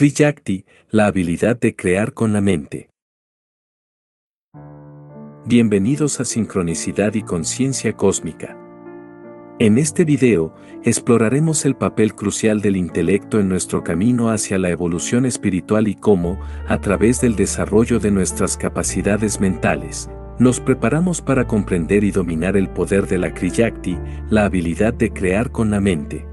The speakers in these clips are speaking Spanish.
Kriya-Shakti, la habilidad de crear con la mente. Bienvenidos a Sincronicidad y Conciencia Cósmica. En este video, exploraremos el papel crucial del intelecto en nuestro camino hacia la evolución espiritual y cómo, a través del desarrollo de nuestras capacidades mentales, nos preparamos para comprender y dominar el poder de la Kriya-Shakti, la habilidad de crear con la mente.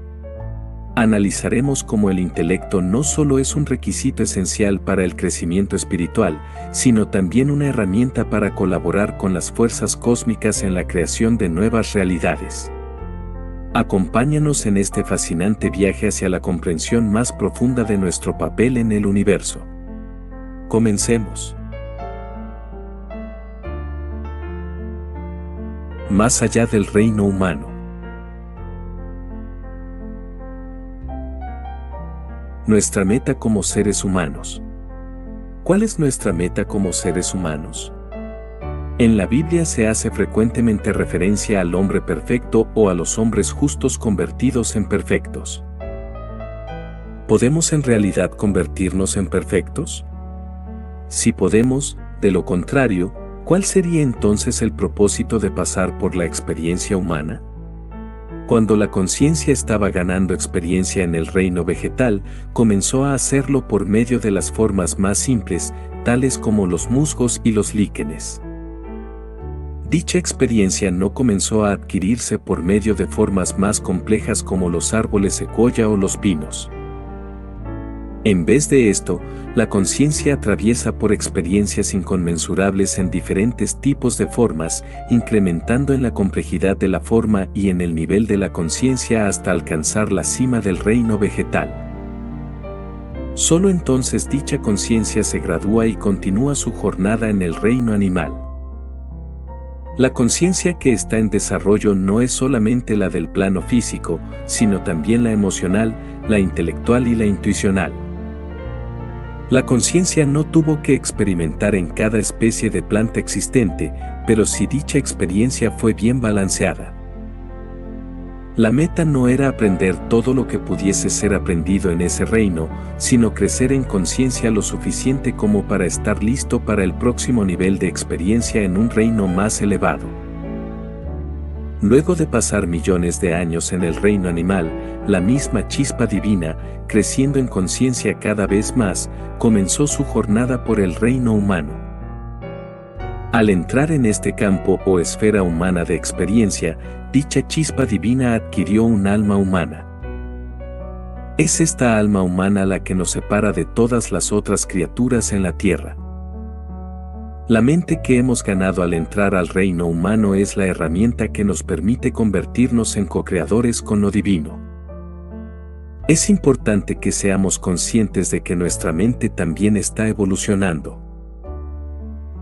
Analizaremos cómo el intelecto no solo es un requisito esencial para el crecimiento espiritual, sino también una herramienta para colaborar con las fuerzas cósmicas en la creación de nuevas realidades. Acompáñanos en este fascinante viaje hacia la comprensión más profunda de nuestro papel en el universo. Comencemos. Más allá del reino humano. Nuestra meta como seres humanos. ¿Cuál es nuestra meta como seres humanos? En la Biblia se hace frecuentemente referencia al hombre perfecto o a los hombres justos convertidos en perfectos. ¿Podemos en realidad convertirnos en perfectos? Si podemos, de lo contrario, ¿cuál sería entonces el propósito de pasar por la experiencia humana? Cuando la conciencia estaba ganando experiencia en el reino vegetal, comenzó a hacerlo por medio de las formas más simples, tales como los musgos y los líquenes. Dicha experiencia no comenzó a adquirirse por medio de formas más complejas como los árboles secuoya o los pinos. En vez de esto, la conciencia atraviesa por experiencias inconmensurables en diferentes tipos de formas, incrementando en la complejidad de la forma y en el nivel de la conciencia hasta alcanzar la cima del reino vegetal. Solo entonces dicha conciencia se gradúa y continúa su jornada en el reino animal. La conciencia que está en desarrollo no es solamente la del plano físico, sino también la emocional, la intelectual y la intuicional. La conciencia no tuvo que experimentar en cada especie de planta existente, pero si dicha experiencia fue bien balanceada. La meta no era aprender todo lo que pudiese ser aprendido en ese reino, sino crecer en conciencia lo suficiente como para estar listo para el próximo nivel de experiencia en un reino más elevado. Luego de pasar millones de años en el reino animal, la misma chispa divina, creciendo en conciencia cada vez más, comenzó su jornada por el reino humano. Al entrar en este campo o esfera humana de experiencia, dicha chispa divina adquirió un alma humana. Es esta alma humana la que nos separa de todas las otras criaturas en la tierra. La mente que hemos ganado al entrar al reino humano es la herramienta que nos permite convertirnos en co-creadores con lo divino. Es importante que seamos conscientes de que nuestra mente también está evolucionando.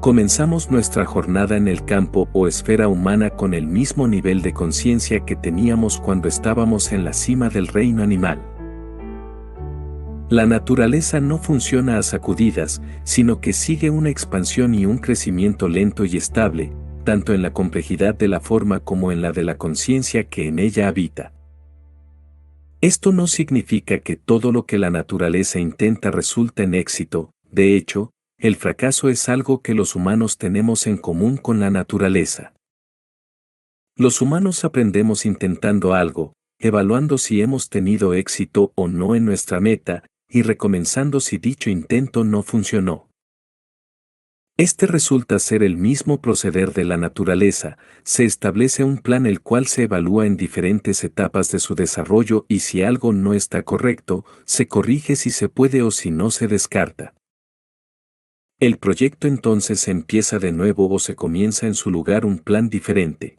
Comenzamos nuestra jornada en el campo o esfera humana con el mismo nivel de conciencia que teníamos cuando estábamos en la cima del reino animal. La naturaleza no funciona a sacudidas, sino que sigue una expansión y un crecimiento lento y estable, tanto en la complejidad de la forma como en la de la conciencia que en ella habita. Esto no significa que todo lo que la naturaleza intenta resulta en éxito, de hecho, el fracaso es algo que los humanos tenemos en común con la naturaleza. Los humanos aprendemos intentando algo, evaluando si hemos tenido éxito o no en nuestra meta, y recomenzando si dicho intento no funcionó. Este resulta ser el mismo proceder de la naturaleza, se establece un plan el cual se evalúa en diferentes etapas de su desarrollo y si algo no está correcto, se corrige si se puede o si no se descarta. El proyecto entonces empieza de nuevo o se comienza en su lugar un plan diferente.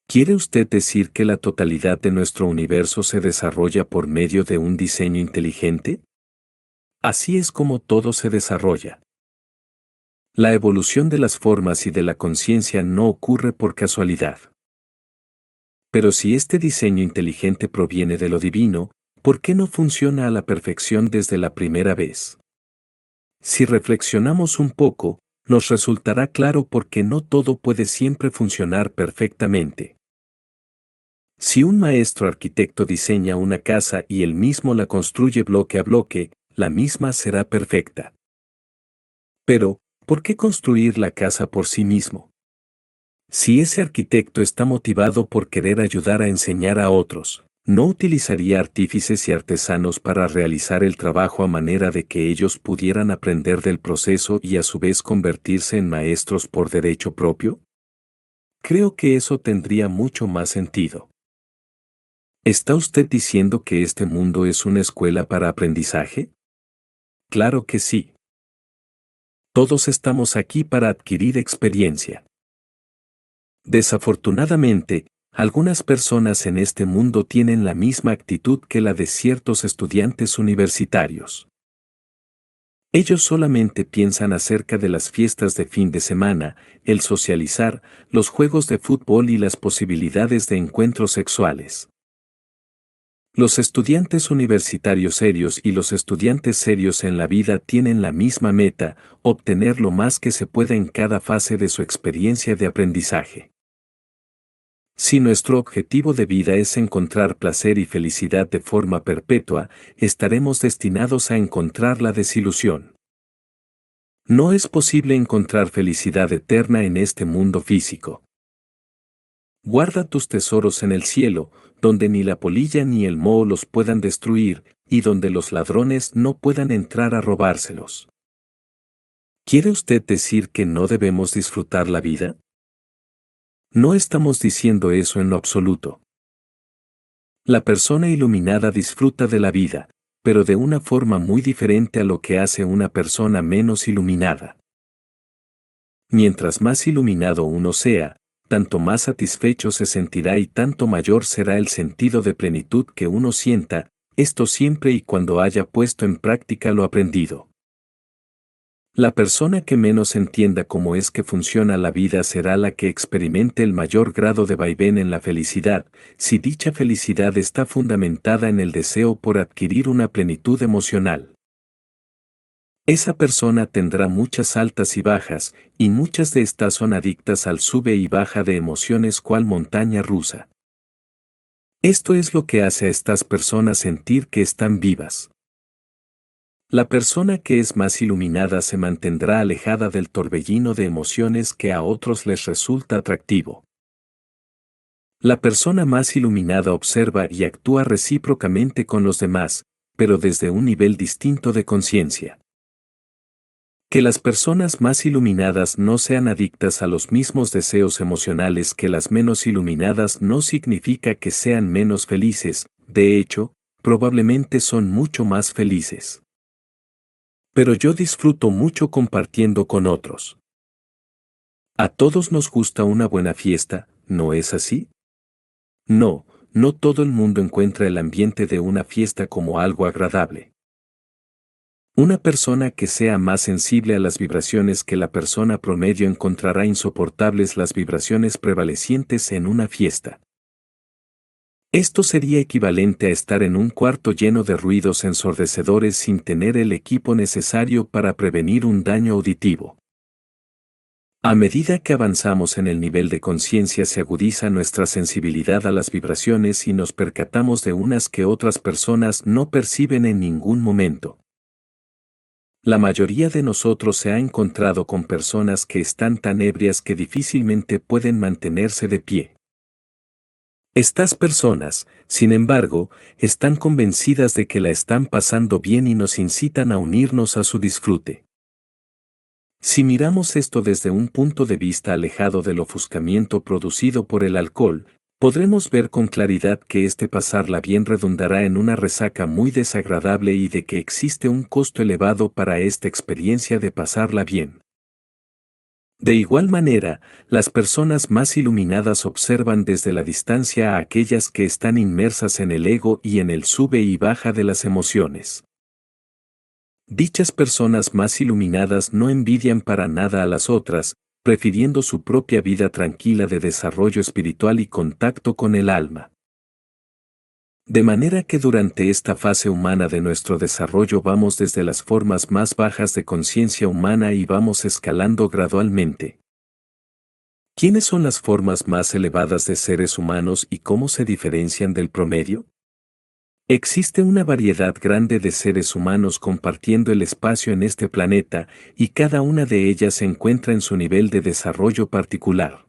¿Quiere usted decir que la totalidad de nuestro universo se desarrolla por medio de un diseño inteligente? Así es como todo se desarrolla. La evolución de las formas y de la conciencia no ocurre por casualidad. Pero si este diseño inteligente proviene de lo divino, ¿por qué no funciona a la perfección desde la primera vez? Si reflexionamos un poco, nos resultará claro por qué no todo puede siempre funcionar perfectamente. Si un maestro arquitecto diseña una casa y él mismo la construye bloque a bloque, la misma será perfecta. Pero, ¿por qué construir la casa por sí mismo? Si ese arquitecto está motivado por querer ayudar a enseñar a otros, ¿no utilizaría artífices y artesanos para realizar el trabajo a manera de que ellos pudieran aprender del proceso y a su vez convertirse en maestros por derecho propio? Creo que eso tendría mucho más sentido. ¿Está usted diciendo que este mundo es una escuela para aprendizaje? Claro que sí. Todos estamos aquí para adquirir experiencia. Desafortunadamente, algunas personas en este mundo tienen la misma actitud que la de ciertos estudiantes universitarios. Ellos solamente piensan acerca de las fiestas de fin de semana, el socializar, los juegos de fútbol y las posibilidades de encuentros sexuales. Los estudiantes universitarios serios y los estudiantes serios en la vida tienen la misma meta, obtener lo más que se pueda en cada fase de su experiencia de aprendizaje. Si nuestro objetivo de vida es encontrar placer y felicidad de forma perpetua, estaremos destinados a encontrar la desilusión. No es posible encontrar felicidad eterna en este mundo físico. Guarda tus tesoros en el cielo, donde ni la polilla ni el moho los puedan destruir, y donde los ladrones no puedan entrar a robárselos. ¿Quiere usted decir que no debemos disfrutar la vida? No estamos diciendo eso en lo absoluto. La persona iluminada disfruta de la vida, pero de una forma muy diferente a lo que hace una persona menos iluminada. Mientras más iluminado uno sea, tanto más satisfecho se sentirá y tanto mayor será el sentido de plenitud que uno sienta, esto siempre y cuando haya puesto en práctica lo aprendido. La persona que menos entienda cómo es que funciona la vida será la que experimente el mayor grado de vaivén en la felicidad, si dicha felicidad está fundamentada en el deseo por adquirir una plenitud emocional. Esa persona tendrá muchas altas y bajas, y muchas de estas son adictas al sube y baja de emociones cual montaña rusa. Esto es lo que hace a estas personas sentir que están vivas. La persona que es más iluminada se mantendrá alejada del torbellino de emociones que a otros les resulta atractivo. La persona más iluminada observa y actúa recíprocamente con los demás, pero desde un nivel distinto de conciencia. Que las personas más iluminadas no sean adictas a los mismos deseos emocionales que las menos iluminadas no significa que sean menos felices, de hecho, probablemente son mucho más felices. Pero yo disfruto mucho compartiendo con otros. A todos nos gusta una buena fiesta, ¿no es así? No, no todo el mundo encuentra el ambiente de una fiesta como algo agradable. Una persona que sea más sensible a las vibraciones que la persona promedio encontrará insoportables las vibraciones prevalecientes en una fiesta. Esto sería equivalente a estar en un cuarto lleno de ruidos ensordecedores sin tener el equipo necesario para prevenir un daño auditivo. A medida que avanzamos en el nivel de conciencia se agudiza nuestra sensibilidad a las vibraciones y nos percatamos de unas que otras personas no perciben en ningún momento. La mayoría de nosotros se ha encontrado con personas que están tan ebrias que difícilmente pueden mantenerse de pie. Estas personas, sin embargo, están convencidas de que la están pasando bien y nos incitan a unirnos a su disfrute. Si miramos esto desde un punto de vista alejado del ofuscamiento producido por el alcohol, podremos ver con claridad que este pasarla bien redundará en una resaca muy desagradable y de que existe un costo elevado para esta experiencia de pasarla bien. De igual manera, las personas más iluminadas observan desde la distancia a aquellas que están inmersas en el ego y en el sube y baja de las emociones. Dichas personas más iluminadas no envidian para nada a las otras, prefiriendo su propia vida tranquila de desarrollo espiritual y contacto con el alma. De manera que durante esta fase humana de nuestro desarrollo vamos desde las formas más bajas de conciencia humana y vamos escalando gradualmente. ¿Quiénes son las formas más elevadas de seres humanos y cómo se diferencian del promedio? Existe una variedad grande de seres humanos compartiendo el espacio en este planeta, y cada una de ellas se encuentra en su nivel de desarrollo particular.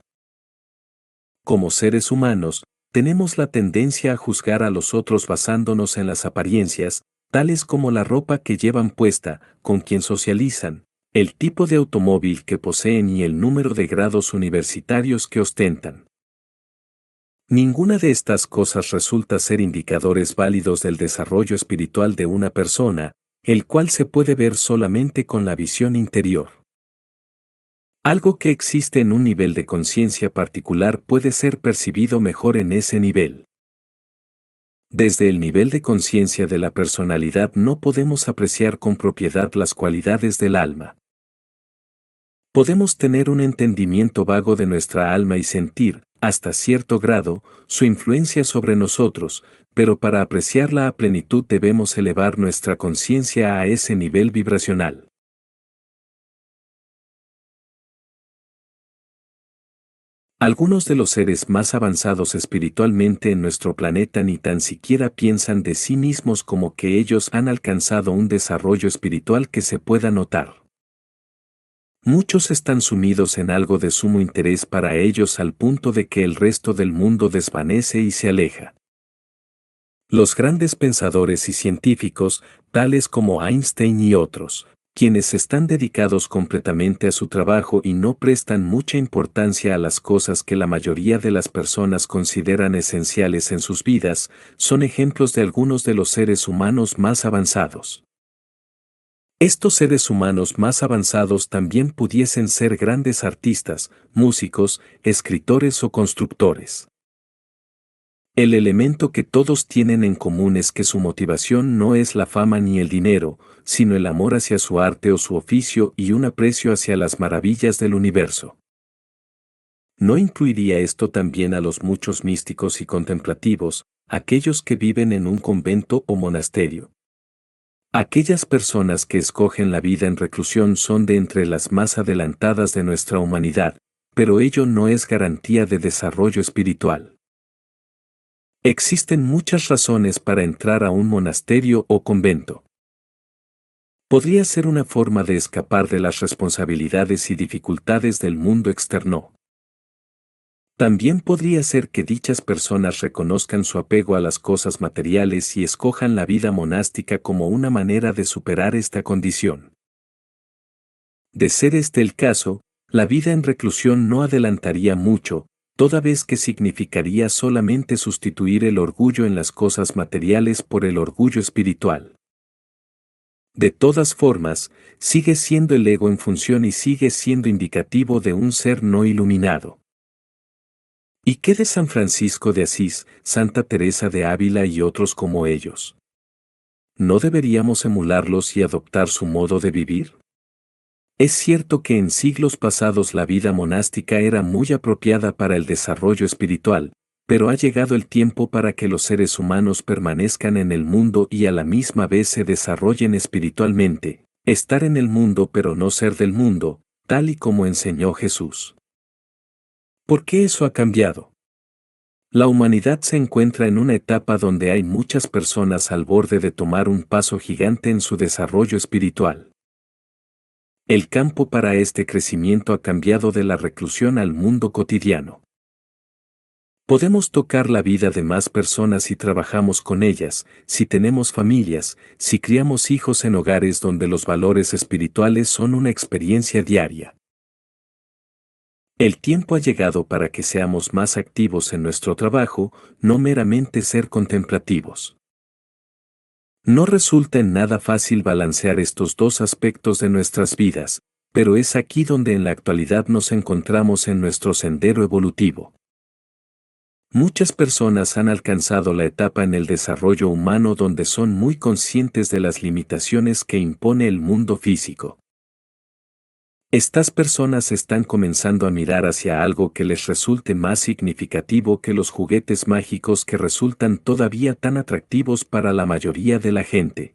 Como seres humanos, tenemos la tendencia a juzgar a los otros basándonos en las apariencias, tales como la ropa que llevan puesta, con quien socializan, el tipo de automóvil que poseen y el número de grados universitarios que ostentan. Ninguna de estas cosas resulta ser indicadores válidos del desarrollo espiritual de una persona, el cual se puede ver solamente con la visión interior. Algo que existe en un nivel de conciencia particular puede ser percibido mejor en ese nivel. Desde el nivel de conciencia de la personalidad no podemos apreciar con propiedad las cualidades del alma. Podemos tener un entendimiento vago de nuestra alma y sentir, hasta cierto grado, su influencia sobre nosotros, pero para apreciarla a plenitud debemos elevar nuestra conciencia a ese nivel vibracional. Algunos de los seres más avanzados espiritualmente en nuestro planeta ni tan siquiera piensan de sí mismos como que ellos han alcanzado un desarrollo espiritual que se pueda notar. Muchos están sumidos en algo de sumo interés para ellos al punto de que el resto del mundo desvanece y se aleja. Los grandes pensadores y científicos, tales como Einstein y otros, quienes están dedicados completamente a su trabajo y no prestan mucha importancia a las cosas que la mayoría de las personas consideran esenciales en sus vidas, son ejemplos de algunos de los seres humanos más avanzados. Estos seres humanos más avanzados también pudiesen ser grandes artistas, músicos, escritores o constructores. El elemento que todos tienen en común es que su motivación no es la fama ni el dinero, sino el amor hacia su arte o su oficio y un aprecio hacia las maravillas del universo. ¿No incluiría esto también a los muchos místicos y contemplativos, aquellos que viven en un convento o monasterio? Aquellas personas que escogen la vida en reclusión son de entre las más adelantadas de nuestra humanidad, pero ello no es garantía de desarrollo espiritual. Existen muchas razones para entrar a un monasterio o convento. Podría ser una forma de escapar de las responsabilidades y dificultades del mundo externo. También podría ser que dichas personas reconozcan su apego a las cosas materiales y escojan la vida monástica como una manera de superar esta condición. De ser este el caso, la vida en reclusión no adelantaría mucho, toda vez que significaría solamente sustituir el orgullo en las cosas materiales por el orgullo espiritual. De todas formas, sigue siendo el ego en función y sigue siendo indicativo de un ser no iluminado. ¿Y qué de San Francisco de Asís, Santa Teresa de Ávila y otros como ellos? ¿No deberíamos emularlos y adoptar su modo de vivir? Es cierto que en siglos pasados la vida monástica era muy apropiada para el desarrollo espiritual, pero ha llegado el tiempo para que los seres humanos permanezcan en el mundo y a la misma vez se desarrollen espiritualmente, estar en el mundo pero no ser del mundo, tal y como enseñó Jesús. ¿Por qué eso ha cambiado? La humanidad se encuentra en una etapa donde hay muchas personas al borde de tomar un paso gigante en su desarrollo espiritual. El campo para este crecimiento ha cambiado de la reclusión al mundo cotidiano. Podemos tocar la vida de más personas si trabajamos con ellas, si tenemos familias, si criamos hijos en hogares donde los valores espirituales son una experiencia diaria. El tiempo ha llegado para que seamos más activos en nuestro trabajo, no meramente ser contemplativos. No resulta en nada fácil balancear estos dos aspectos de nuestras vidas, pero es aquí donde en la actualidad nos encontramos en nuestro sendero evolutivo. Muchas personas han alcanzado la etapa en el desarrollo humano donde son muy conscientes de las limitaciones que impone el mundo físico. Estas personas están comenzando a mirar hacia algo que les resulte más significativo que los juguetes mágicos que resultan todavía tan atractivos para la mayoría de la gente.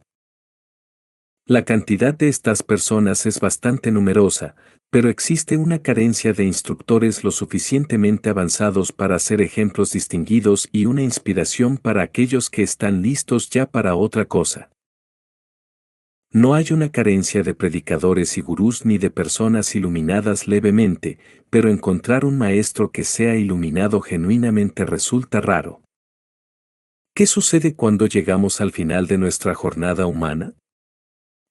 La cantidad de estas personas es bastante numerosa, pero existe una carencia de instructores lo suficientemente avanzados para ser ejemplos distinguidos y una inspiración para aquellos que están listos ya para otra cosa. No hay una carencia de predicadores y gurús ni de personas iluminadas levemente, pero encontrar un maestro que sea iluminado genuinamente resulta raro. ¿Qué sucede cuando llegamos al final de nuestra jornada humana?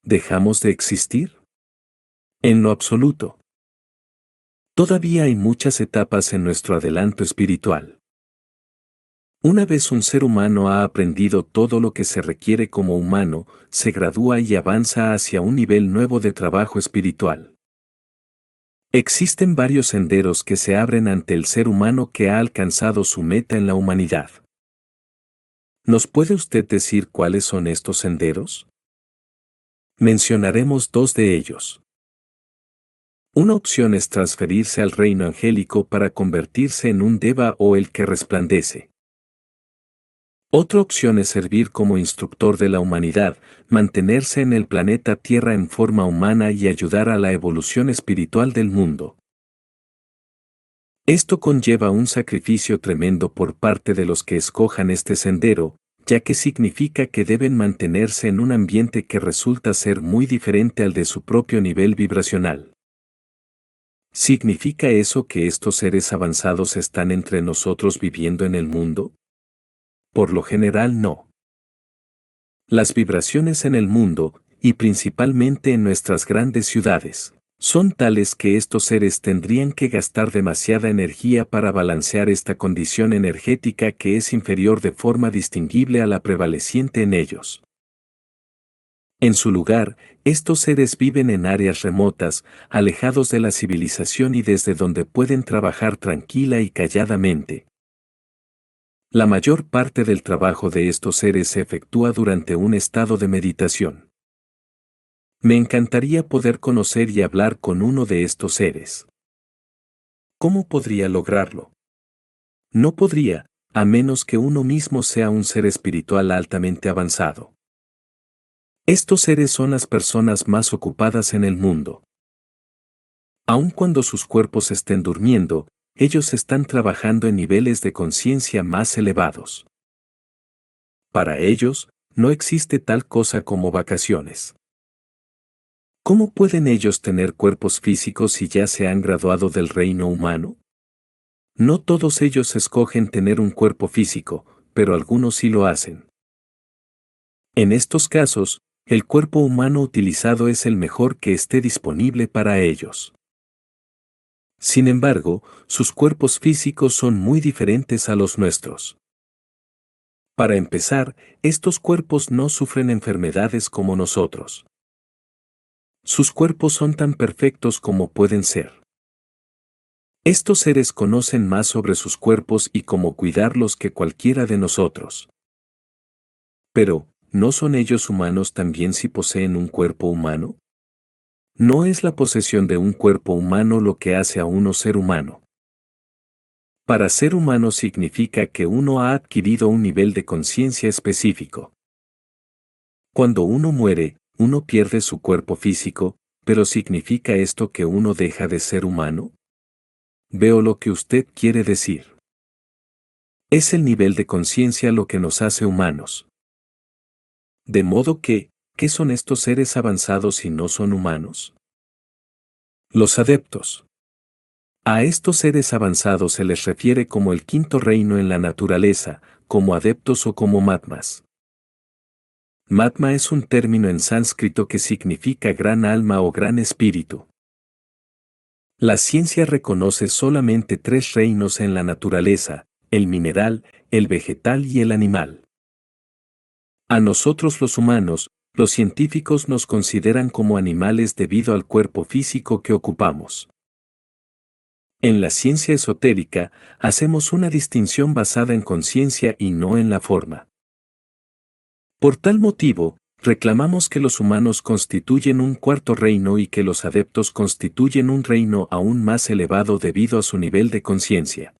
¿Dejamos de existir? En lo absoluto. Todavía hay muchas etapas en nuestro adelanto espiritual. Una vez un ser humano ha aprendido todo lo que se requiere como humano, se gradúa y avanza hacia un nivel nuevo de trabajo espiritual. Existen varios senderos que se abren ante el ser humano que ha alcanzado su meta en la humanidad. ¿Nos puede usted decir cuáles son estos senderos? Mencionaremos dos de ellos. Una opción es transferirse al reino angélico para convertirse en un deva o el que resplandece. Otra opción es servir como instructor de la humanidad, mantenerse en el planeta Tierra en forma humana y ayudar a la evolución espiritual del mundo. Esto conlleva un sacrificio tremendo por parte de los que escojan este sendero, ya que significa que deben mantenerse en un ambiente que resulta ser muy diferente al de su propio nivel vibracional. ¿Significa eso que estos seres avanzados están entre nosotros viviendo en el mundo? Por lo general no. Las vibraciones en el mundo, y principalmente en nuestras grandes ciudades, son tales que estos seres tendrían que gastar demasiada energía para balancear esta condición energética que es inferior de forma distinguible a la prevaleciente en ellos. En su lugar, estos seres viven en áreas remotas, alejados de la civilización y desde donde pueden trabajar tranquila y calladamente. La mayor parte del trabajo de estos seres se efectúa durante un estado de meditación. Me encantaría poder conocer y hablar con uno de estos seres. ¿Cómo podría lograrlo? No podría, a menos que uno mismo sea un ser espiritual altamente avanzado. Estos seres son las personas más ocupadas en el mundo. Aun cuando sus cuerpos estén durmiendo, ellos están trabajando en niveles de conciencia más elevados. Para ellos, no existe tal cosa como vacaciones. ¿Cómo pueden ellos tener cuerpos físicos si ya se han graduado del reino humano? No todos ellos escogen tener un cuerpo físico, pero algunos sí lo hacen. En estos casos, el cuerpo humano utilizado es el mejor que esté disponible para ellos. Sin embargo, sus cuerpos físicos son muy diferentes a los nuestros. Para empezar, estos cuerpos no sufren enfermedades como nosotros. Sus cuerpos son tan perfectos como pueden ser. Estos seres conocen más sobre sus cuerpos y cómo cuidarlos que cualquiera de nosotros. Pero, ¿no son ellos humanos también si poseen un cuerpo humano? No es la posesión de un cuerpo humano lo que hace a uno ser humano. Para ser humano significa que uno ha adquirido un nivel de conciencia específico. Cuando uno muere, uno pierde su cuerpo físico, pero ¿significa esto que uno deja de ser humano? Veo lo que usted quiere decir. Es el nivel de conciencia lo que nos hace humanos. De modo que, ¿qué son estos seres avanzados si no son humanos? Los adeptos. A estos seres avanzados se les refiere como el quinto reino en la naturaleza, como adeptos o como matmas. Matma es un término en sánscrito que significa gran alma o gran espíritu. La ciencia reconoce solamente tres reinos en la naturaleza: el mineral, el vegetal y el animal. A nosotros los humanos, los científicos nos consideran como animales debido al cuerpo físico que ocupamos. En la ciencia esotérica, hacemos una distinción basada en conciencia y no en la forma. Por tal motivo, reclamamos que los humanos constituyen un cuarto reino y que los adeptos constituyen un reino aún más elevado debido a su nivel de conciencia.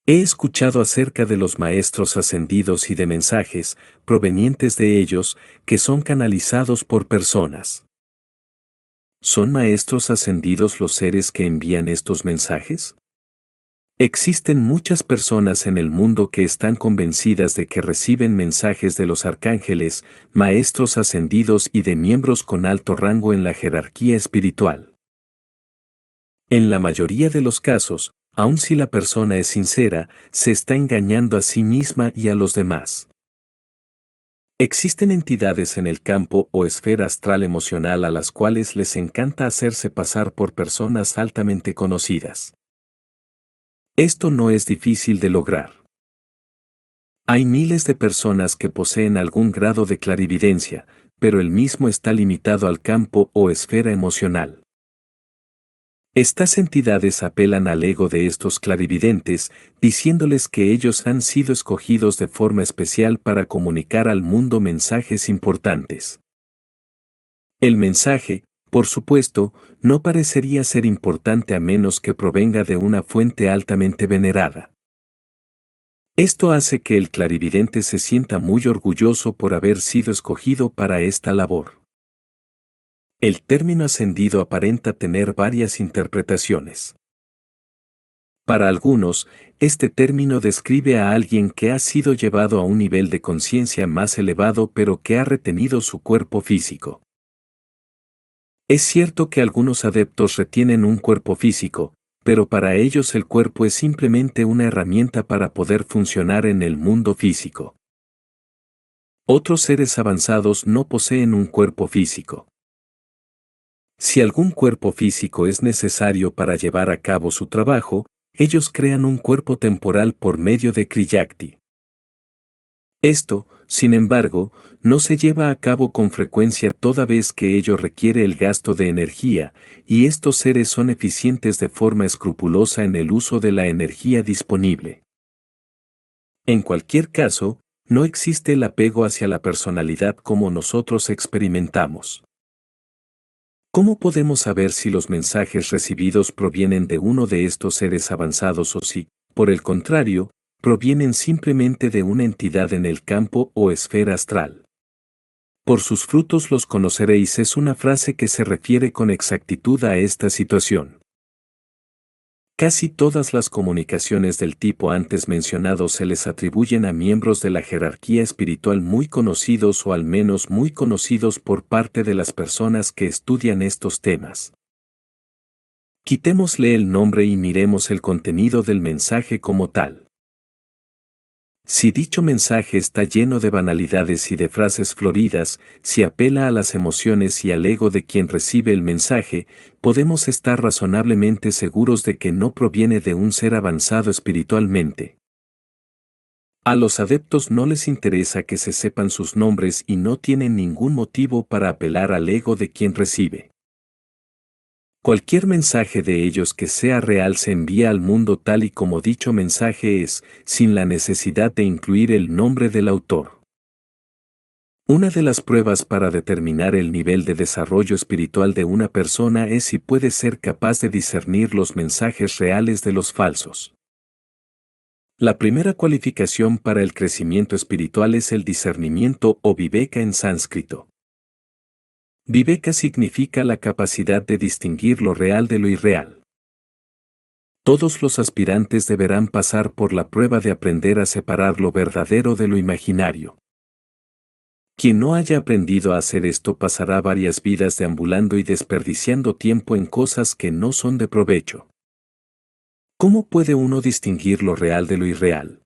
He escuchado acerca de los maestros ascendidos y de mensajes, provenientes de ellos, que son canalizados por personas. ¿Son maestros ascendidos los seres que envían estos mensajes? Existen muchas personas en el mundo que están convencidas de que reciben mensajes de los arcángeles, maestros ascendidos y de miembros con alto rango en la jerarquía espiritual. En la mayoría de los casos, aun si la persona es sincera, se está engañando a sí misma y a los demás. Existen entidades en el campo o esfera astral emocional a las cuales les encanta hacerse pasar por personas altamente conocidas. Esto no es difícil de lograr. Hay miles de personas que poseen algún grado de clarividencia, pero el mismo está limitado al campo o esfera emocional. Estas entidades apelan al ego de estos clarividentes, diciéndoles que ellos han sido escogidos de forma especial para comunicar al mundo mensajes importantes. El mensaje, por supuesto, no parecería ser importante a menos que provenga de una fuente altamente venerada. Esto hace que el clarividente se sienta muy orgulloso por haber sido escogido para esta labor. El término ascendido aparenta tener varias interpretaciones. Para algunos, este término describe a alguien que ha sido llevado a un nivel de conciencia más elevado pero que ha retenido su cuerpo físico. Es cierto que algunos adeptos retienen un cuerpo físico, pero para ellos el cuerpo es simplemente una herramienta para poder funcionar en el mundo físico. Otros seres avanzados no poseen un cuerpo físico. Si algún cuerpo físico es necesario para llevar a cabo su trabajo, ellos crean un cuerpo temporal por medio de Kriyakti. Esto, sin embargo, no se lleva a cabo con frecuencia toda vez que ello requiere el gasto de energía, y estos seres son eficientes de forma escrupulosa en el uso de la energía disponible. En cualquier caso, no existe el apego hacia la personalidad como nosotros experimentamos. ¿Cómo podemos saber si los mensajes recibidos provienen de uno de estos seres avanzados o si, por el contrario, provienen simplemente de una entidad en el campo o esfera astral? Por sus frutos los conoceréis es una frase que se refiere con exactitud a esta situación. Casi todas las comunicaciones del tipo antes mencionado se les atribuyen a miembros de la jerarquía espiritual muy conocidos o al menos muy conocidos por parte de las personas que estudian estos temas. Quitémosle el nombre y miremos el contenido del mensaje como tal. Si dicho mensaje está lleno de banalidades y de frases floridas, si apela a las emociones y al ego de quien recibe el mensaje, podemos estar razonablemente seguros de que no proviene de un ser avanzado espiritualmente. A los adeptos no les interesa que se sepan sus nombres y no tienen ningún motivo para apelar al ego de quien recibe. Cualquier mensaje de ellos que sea real se envía al mundo tal y como dicho mensaje es, sin la necesidad de incluir el nombre del autor. Una de las pruebas para determinar el nivel de desarrollo espiritual de una persona es si puede ser capaz de discernir los mensajes reales de los falsos. La primera cualificación para el crecimiento espiritual es el discernimiento o viveka en sánscrito. Viveka significa la capacidad de distinguir lo real de lo irreal. Todos los aspirantes deberán pasar por la prueba de aprender a separar lo verdadero de lo imaginario. Quien no haya aprendido a hacer esto pasará varias vidas deambulando y desperdiciando tiempo en cosas que no son de provecho. ¿Cómo puede uno distinguir lo real de lo irreal?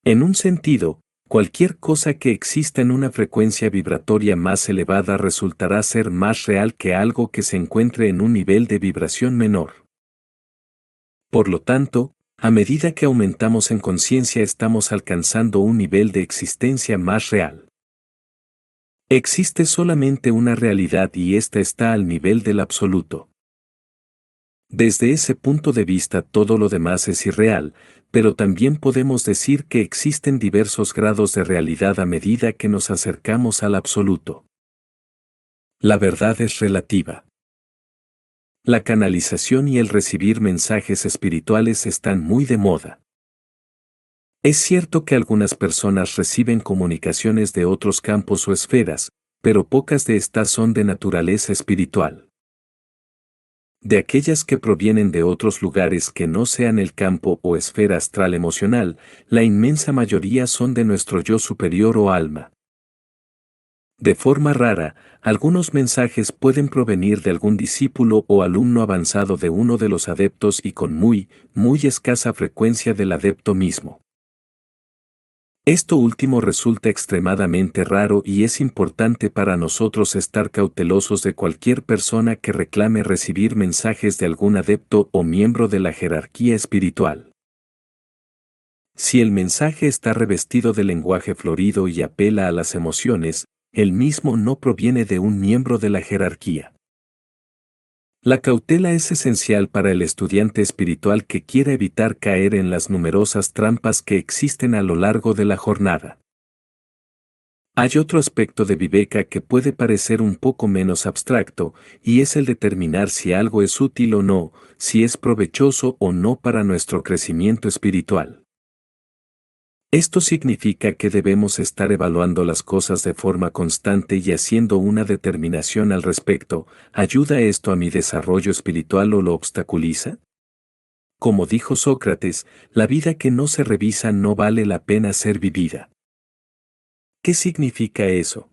En un sentido, cualquier cosa que exista en una frecuencia vibratoria más elevada resultará ser más real que algo que se encuentre en un nivel de vibración menor. Por lo tanto, a medida que aumentamos en conciencia estamos alcanzando un nivel de existencia más real. Existe solamente una realidad y ésta está al nivel del absoluto. Desde ese punto de vista todo lo demás es irreal, pero también podemos decir que existen diversos grados de realidad a medida que nos acercamos al absoluto. La verdad es relativa. La canalización y el recibir mensajes espirituales están muy de moda. Es cierto que algunas personas reciben comunicaciones de otros campos o esferas, pero pocas de estas son de naturaleza espiritual. De aquellas que provienen de otros lugares que no sean el campo o esfera astral emocional, la inmensa mayoría son de nuestro yo superior o alma. De forma rara, algunos mensajes pueden provenir de algún discípulo o alumno avanzado de uno de los adeptos y con muy escasa frecuencia del adepto mismo. Esto último resulta extremadamente raro y es importante para nosotros estar cautelosos de cualquier persona que reclame recibir mensajes de algún adepto o miembro de la jerarquía espiritual. Si el mensaje está revestido de lenguaje florido y apela a las emociones, el mismo no proviene de un miembro de la jerarquía. La cautela es esencial para el estudiante espiritual que quiera evitar caer en las numerosas trampas que existen a lo largo de la jornada. Hay otro aspecto de Viveka que puede parecer un poco menos abstracto, y es el determinar si algo es útil o no, si es provechoso o no para nuestro crecimiento espiritual. Esto significa que debemos estar evaluando las cosas de forma constante y haciendo una determinación al respecto. ¿Ayuda esto a mi desarrollo espiritual o lo obstaculiza? Como dijo Sócrates, la vida que no se revisa no vale la pena ser vivida. ¿Qué significa eso?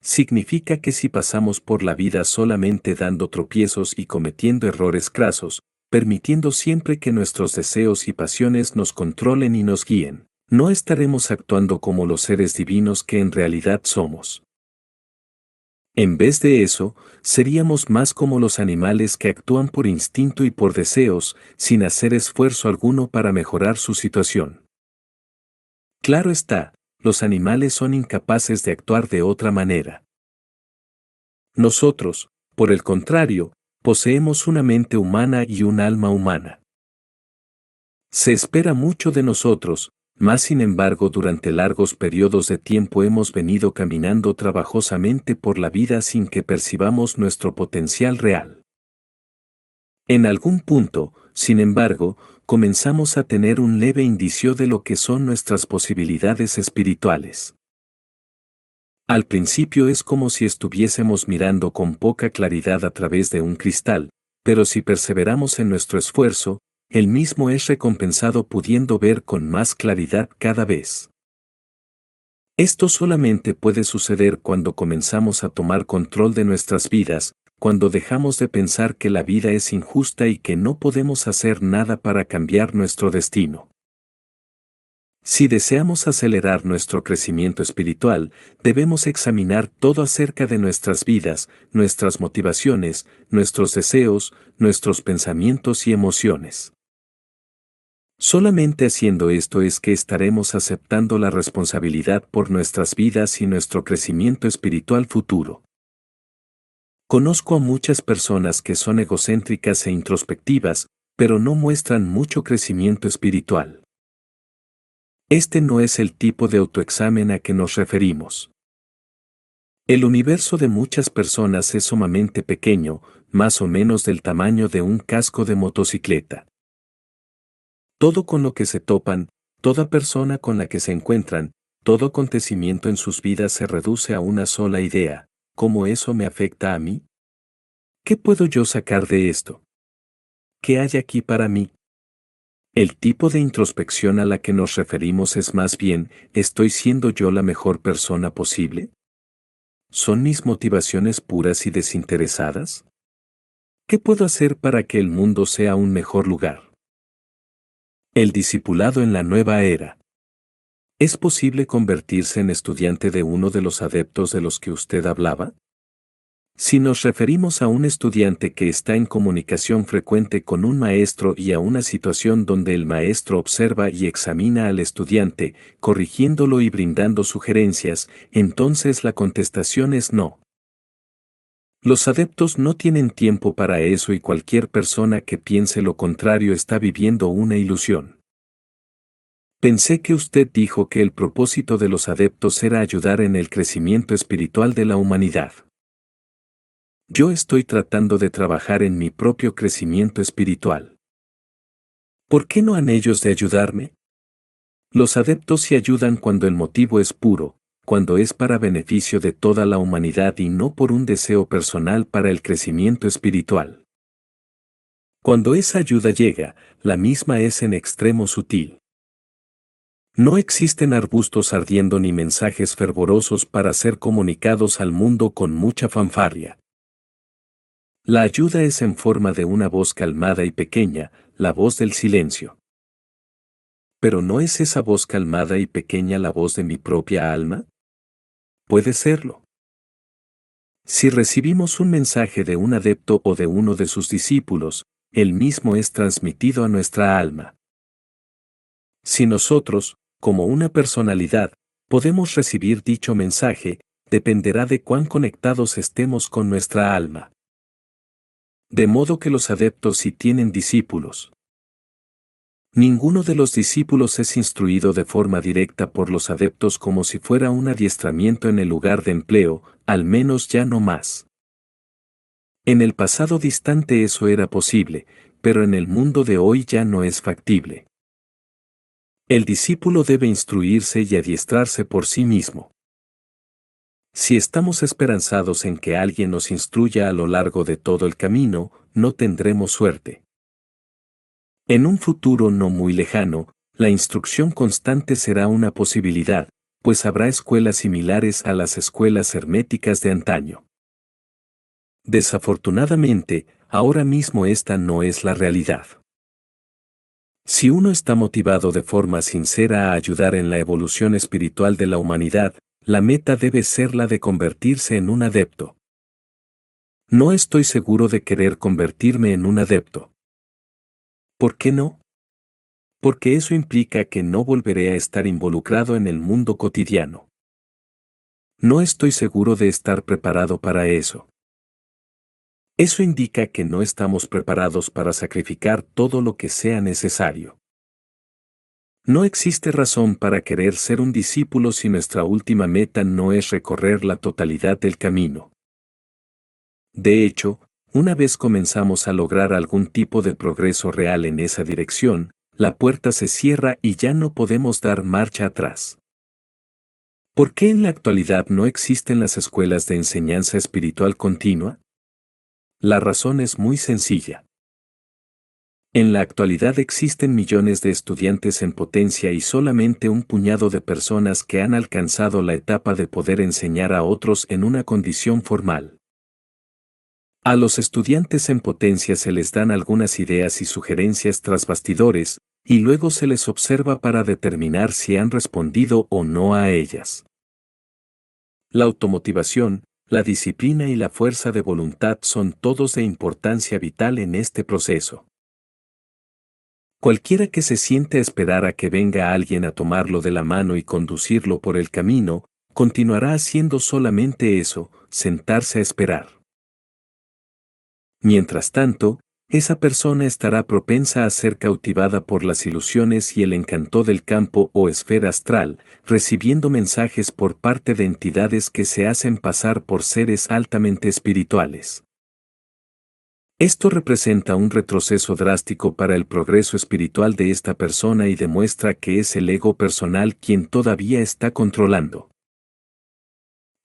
Significa que si pasamos por la vida solamente dando tropiezos y cometiendo errores crasos, permitiendo siempre que nuestros deseos y pasiones nos controlen y nos guíen, no estaremos actuando como los seres divinos que en realidad somos. En vez de eso, seríamos más como los animales que actúan por instinto y por deseos, sin hacer esfuerzo alguno para mejorar su situación. Claro está, los animales son incapaces de actuar de otra manera. Nosotros, por el contrario, poseemos una mente humana y un alma humana. Se espera mucho de nosotros, mas sin embargo durante largos periodos de tiempo hemos venido caminando trabajosamente por la vida sin que percibamos nuestro potencial real. En algún punto, sin embargo, comenzamos a tener un leve indicio de lo que son nuestras posibilidades espirituales. Al principio es como si estuviésemos mirando con poca claridad a través de un cristal, pero si perseveramos en nuestro esfuerzo, el mismo es recompensado pudiendo ver con más claridad cada vez. Esto solamente puede suceder cuando comenzamos a tomar control de nuestras vidas, cuando dejamos de pensar que la vida es injusta y que no podemos hacer nada para cambiar nuestro destino. Si deseamos acelerar nuestro crecimiento espiritual, debemos examinar todo acerca de nuestras vidas, nuestras motivaciones, nuestros deseos, nuestros pensamientos y emociones. Solamente haciendo esto es que estaremos aceptando la responsabilidad por nuestras vidas y nuestro crecimiento espiritual futuro. Conozco a muchas personas que son egocéntricas e introspectivas, pero no muestran mucho crecimiento espiritual. Este no es el tipo de autoexamen a que nos referimos. El universo de muchas personas es sumamente pequeño, más o menos del tamaño de un casco de motocicleta. Todo con lo que se topan, toda persona con la que se encuentran, todo acontecimiento en sus vidas se reduce a una sola idea: ¿cómo eso me afecta a mí? ¿Qué puedo yo sacar de esto? ¿Qué hay aquí para mí? El tipo de introspección a la que nos referimos es más bien: ¿estoy siendo yo la mejor persona posible? ¿Son mis motivaciones puras y desinteresadas? ¿Qué puedo hacer para que el mundo sea un mejor lugar? El discipulado en la nueva era. ¿Es posible convertirse en estudiante de uno de los adeptos de los que usted hablaba? Si nos referimos a un estudiante que está en comunicación frecuente con un maestro y a una situación donde el maestro observa y examina al estudiante, corrigiéndolo y brindando sugerencias, entonces la contestación es no. Los adeptos no tienen tiempo para eso y cualquier persona que piense lo contrario está viviendo una ilusión. Pensé que usted dijo que el propósito de los adeptos era ayudar en el crecimiento espiritual de la humanidad. Yo estoy tratando de trabajar en mi propio crecimiento espiritual. ¿Por qué no han ellos de ayudarme? Los adeptos se ayudan cuando el motivo es puro, cuando es para beneficio de toda la humanidad y no por un deseo personal para el crecimiento espiritual. Cuando esa ayuda llega, la misma es en extremo sutil. No existen arbustos ardiendo ni mensajes fervorosos para ser comunicados al mundo con mucha fanfarria. La ayuda es en forma de una voz calmada y pequeña, la voz del silencio. ¿Pero no es esa voz calmada y pequeña la voz de mi propia alma? Puede serlo. Si recibimos un mensaje de un adepto o de uno de sus discípulos, el mismo es transmitido a nuestra alma. Si nosotros, como una personalidad, podemos recibir dicho mensaje, dependerá de cuán conectados estemos con nuestra alma. De modo que los adeptos sí tienen discípulos. Ninguno de los discípulos es instruido de forma directa por los adeptos como si fuera un adiestramiento en el lugar de empleo, al menos ya no más. En el pasado distante eso era posible, pero en el mundo de hoy ya no es factible. El discípulo debe instruirse y adiestrarse por sí mismo. Si estamos esperanzados en que alguien nos instruya a lo largo de todo el camino, no tendremos suerte. En un futuro no muy lejano, la instrucción constante será una posibilidad, pues habrá escuelas similares a las escuelas herméticas de antaño. Desafortunadamente, ahora mismo esta no es la realidad. Si uno está motivado de forma sincera a ayudar en la evolución espiritual de la humanidad, la meta debe ser la de convertirse en un adepto. No estoy seguro de querer convertirme en un adepto. ¿Por qué no? Porque eso implica que no volveré a estar involucrado en el mundo cotidiano. No estoy seguro de estar preparado para eso. Eso indica que no estamos preparados para sacrificar todo lo que sea necesario. No existe razón para querer ser un discípulo si nuestra última meta no es recorrer la totalidad del camino. De hecho, una vez comenzamos a lograr algún tipo de progreso real en esa dirección, la puerta se cierra y ya no podemos dar marcha atrás. ¿Por qué en la actualidad no existen las escuelas de enseñanza espiritual continua? La razón es muy sencilla. En la actualidad existen millones de estudiantes en potencia y solamente un puñado de personas que han alcanzado la etapa de poder enseñar a otros en una condición formal. A los estudiantes en potencia se les dan algunas ideas y sugerencias tras bastidores, y luego se les observa para determinar si han respondido o no a ellas. La automotivación, la disciplina y la fuerza de voluntad son todos de importancia vital en este proceso. Cualquiera que se siente a esperar a que venga alguien a tomarlo de la mano y conducirlo por el camino, continuará haciendo solamente eso, sentarse a esperar. Mientras tanto, esa persona estará propensa a ser cautivada por las ilusiones y el encanto del campo o esfera astral, recibiendo mensajes por parte de entidades que se hacen pasar por seres altamente espirituales. Esto representa un retroceso drástico para el progreso espiritual de esta persona y demuestra que es el ego personal quien todavía está controlando.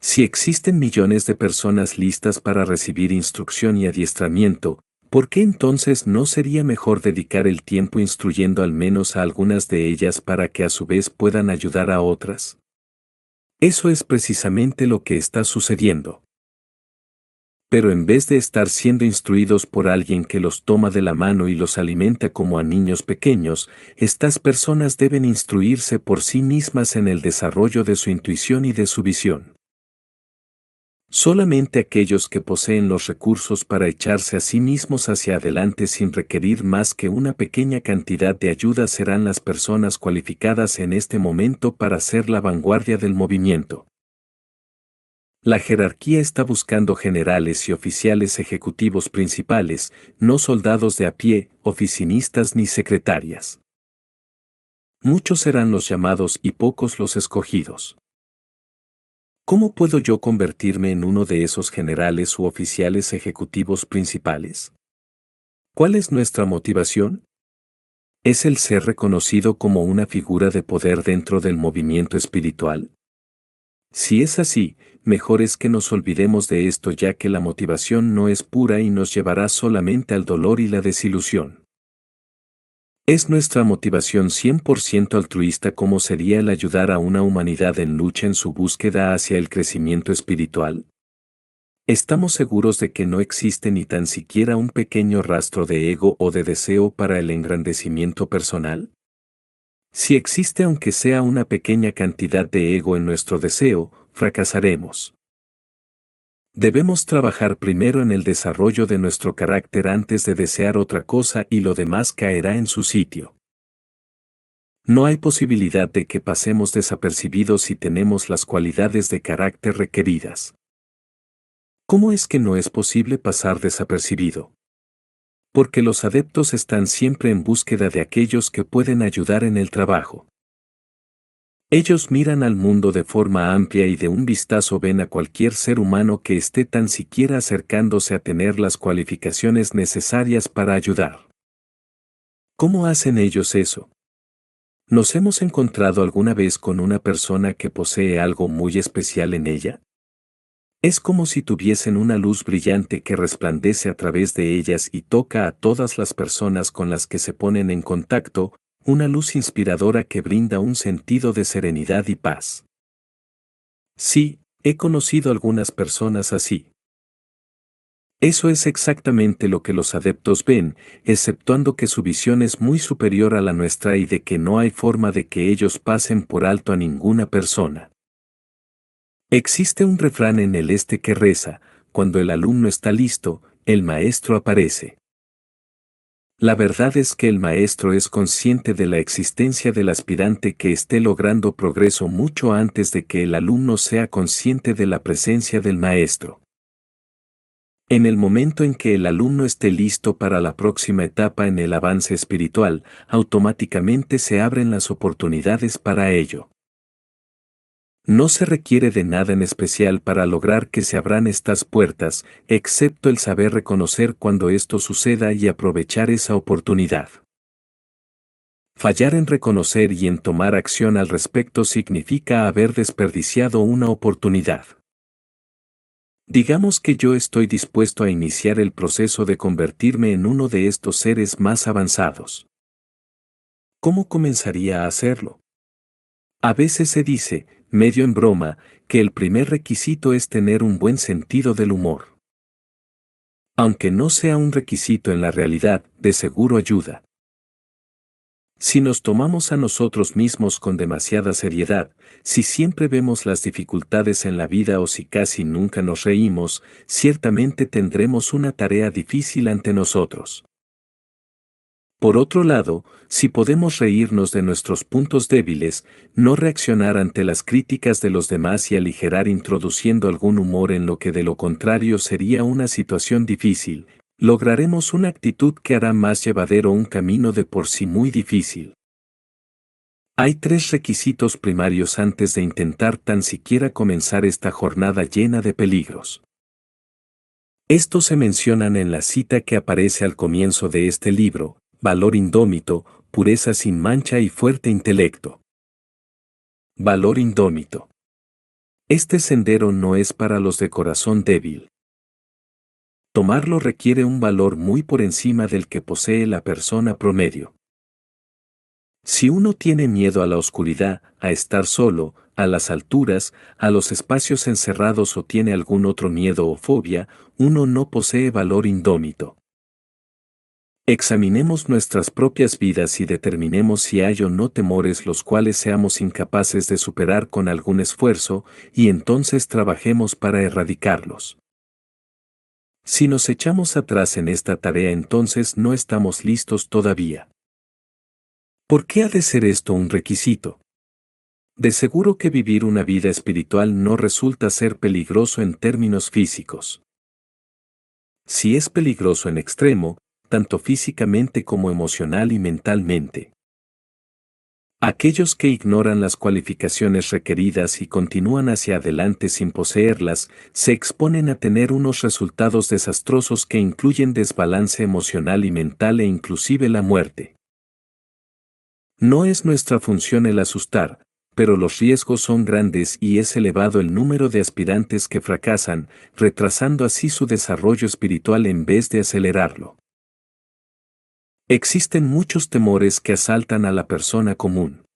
Si existen millones de personas listas para recibir instrucción y adiestramiento, ¿por qué entonces no sería mejor dedicar el tiempo instruyendo al menos a algunas de ellas para que a su vez puedan ayudar a otras? Eso es precisamente lo que está sucediendo. Pero en vez de estar siendo instruidos por alguien que los toma de la mano y los alimenta como a niños pequeños, estas personas deben instruirse por sí mismas en el desarrollo de su intuición y de su visión. Solamente aquellos que poseen los recursos para echarse a sí mismos hacia adelante sin requerir más que una pequeña cantidad de ayuda serán las personas cualificadas en este momento para ser la vanguardia del movimiento. La jerarquía está buscando generales y oficiales ejecutivos principales, no soldados de a pie, oficinistas ni secretarias. Muchos serán los llamados y pocos los escogidos. ¿Cómo puedo yo convertirme en uno de esos generales u oficiales ejecutivos principales? ¿Cuál es nuestra motivación? ¿Es el ser reconocido como una figura de poder dentro del movimiento espiritual? Si es así, mejor es que nos olvidemos de esto, ya que la motivación no es pura y nos llevará solamente al dolor y la desilusión. ¿Es nuestra motivación 100% altruista, como sería el ayudar a una humanidad en lucha en su búsqueda hacia el crecimiento espiritual? ¿Estamos seguros de que no existe ni tan siquiera un pequeño rastro de ego o de deseo para el engrandecimiento personal? Si existe aunque sea una pequeña cantidad de ego en nuestro deseo, fracasaremos. Debemos trabajar primero en el desarrollo de nuestro carácter antes de desear otra cosa, y lo demás caerá en su sitio. No hay posibilidad de que pasemos desapercibidos si tenemos las cualidades de carácter requeridas. ¿Cómo es que no es posible pasar desapercibido? Porque los adeptos están siempre en búsqueda de aquellos que pueden ayudar en el trabajo. Ellos miran al mundo de forma amplia y de un vistazo ven a cualquier ser humano que esté tan siquiera acercándose a tener las cualificaciones necesarias para ayudar. ¿Cómo hacen ellos eso? ¿Nos hemos encontrado alguna vez con una persona que posee algo muy especial en ella? Es como si tuviesen una luz brillante que resplandece a través de ellas y toca a todas las personas con las que se ponen en contacto, una luz inspiradora que brinda un sentido de serenidad y paz. Sí, he conocido algunas personas así. Eso es exactamente lo que los adeptos ven, exceptuando que su visión es muy superior a la nuestra y de que no hay forma de que ellos pasen por alto a ninguna persona. Existe un refrán en el este que reza: cuando el alumno está listo, el maestro aparece. La verdad es que el maestro es consciente de la existencia del aspirante que esté logrando progreso mucho antes de que el alumno sea consciente de la presencia del maestro. En el momento en que el alumno esté listo para la próxima etapa en el avance espiritual, automáticamente se abren las oportunidades para ello. No se requiere de nada en especial para lograr que se abran estas puertas, excepto el saber reconocer cuando esto suceda y aprovechar esa oportunidad. Fallar en reconocer y en tomar acción al respecto significa haber desperdiciado una oportunidad. Digamos que yo estoy dispuesto a iniciar el proceso de convertirme en uno de estos seres más avanzados. ¿Cómo comenzaría a hacerlo? A veces se dice, medio en broma, que el primer requisito es tener un buen sentido del humor. Aunque no sea un requisito en la realidad, de seguro ayuda. Si nos tomamos a nosotros mismos con demasiada seriedad, si siempre vemos las dificultades en la vida o si casi nunca nos reímos, ciertamente tendremos una tarea difícil ante nosotros. Por otro lado, si podemos reírnos de nuestros puntos débiles, no reaccionar ante las críticas de los demás y aligerar introduciendo algún humor en lo que de lo contrario sería una situación difícil, lograremos una actitud que hará más llevadero un camino de por sí muy difícil. Hay 3 requisitos primarios antes de intentar tan siquiera comenzar esta jornada llena de peligros. Estos se mencionan en la cita que aparece al comienzo de este libro: valor indómito, pureza sin mancha y fuerte intelecto. Valor indómito. Este sendero no es para los de corazón débil. Tomarlo requiere un valor muy por encima del que posee la persona promedio. Si uno tiene miedo a la oscuridad, a estar solo, a las alturas, a los espacios encerrados o tiene algún otro miedo o fobia, uno no posee valor indómito. Examinemos nuestras propias vidas y determinemos si hay o no temores los cuales seamos incapaces de superar con algún esfuerzo, y entonces trabajemos para erradicarlos. Si nos echamos atrás en esta tarea, entonces no estamos listos todavía. ¿Por qué ha de ser esto un requisito? De seguro que vivir una vida espiritual no resulta ser peligroso en términos físicos. Si es peligroso en extremo, tanto físicamente como emocional y mentalmente. Aquellos que ignoran las cualificaciones requeridas y continúan hacia adelante sin poseerlas, se exponen a tener unos resultados desastrosos que incluyen desbalance emocional y mental e inclusive la muerte. No es nuestra función el asustar, pero los riesgos son grandes y es elevado el número de aspirantes que fracasan, retrasando así su desarrollo espiritual en vez de acelerarlo. Existen muchos temores que asaltan a la persona común.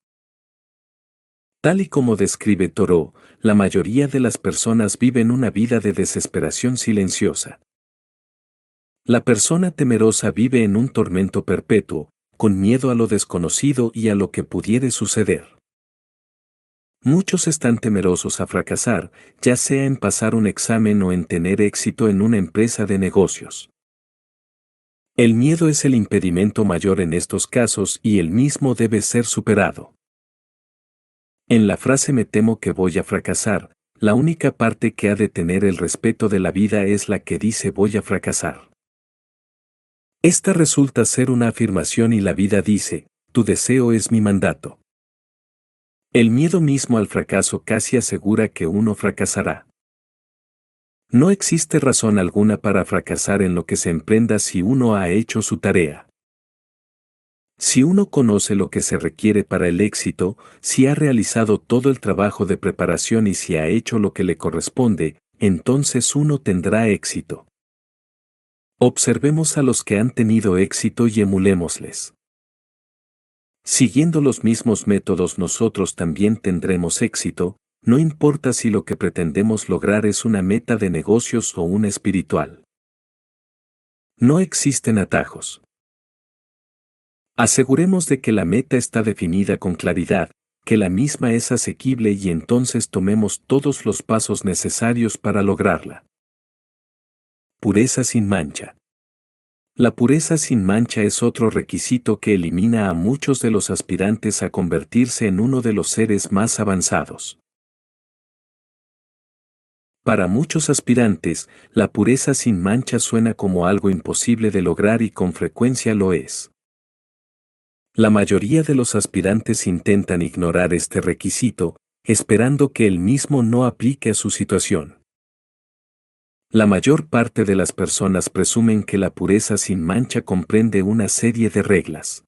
Tal y como describe Thoreau, la mayoría de las personas viven una vida de desesperación silenciosa. La persona temerosa vive en un tormento perpetuo, con miedo a lo desconocido y a lo que pudiere suceder. Muchos están temerosos a fracasar, ya sea en pasar un examen o en tener éxito en una empresa de negocios. El miedo es el impedimento mayor en estos casos y el mismo debe ser superado. En la frase "me temo que voy a fracasar", la única parte que ha de tener el respeto de la vida es la que dice voy a fracasar. Esta resulta ser una afirmación y la vida dice, tu deseo es mi mandato. El miedo mismo al fracaso casi asegura que uno fracasará. No existe razón alguna para fracasar en lo que se emprenda si uno ha hecho su tarea. Si uno conoce lo que se requiere para el éxito, si ha realizado todo el trabajo de preparación y si ha hecho lo que le corresponde, entonces uno tendrá éxito. Observemos a los que han tenido éxito y emulémosles. Siguiendo los mismos métodos nosotros también tendremos éxito, no importa si lo que pretendemos lograr es una meta de negocios o una espiritual. No existen atajos. Aseguremos de que la meta está definida con claridad, que la misma es asequible y entonces tomemos todos los pasos necesarios para lograrla. Pureza sin mancha. La pureza sin mancha es otro requisito que elimina a muchos de los aspirantes a convertirse en uno de los seres más avanzados. Para muchos aspirantes, la pureza sin mancha suena como algo imposible de lograr y con frecuencia lo es. La mayoría de los aspirantes intentan ignorar este requisito, esperando que el mismo no aplique a su situación. La mayor parte de las personas presumen que la pureza sin mancha comprende una serie de reglas.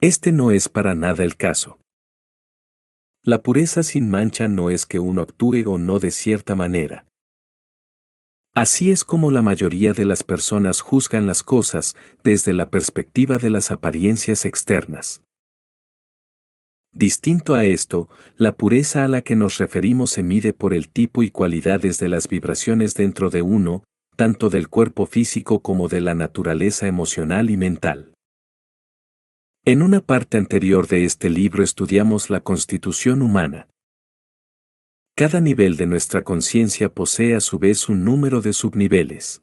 Este no es para nada el caso. La pureza sin mancha no es que uno actúe o no de cierta manera. Así es como la mayoría de las personas juzgan las cosas, desde la perspectiva de las apariencias externas. Distinto a esto, la pureza a la que nos referimos se mide por el tipo y cualidades de las vibraciones dentro de uno, tanto del cuerpo físico como de la naturaleza emocional y mental. En una parte anterior de este libro estudiamos la constitución humana. Cada nivel de nuestra conciencia posee a su vez un número de subniveles.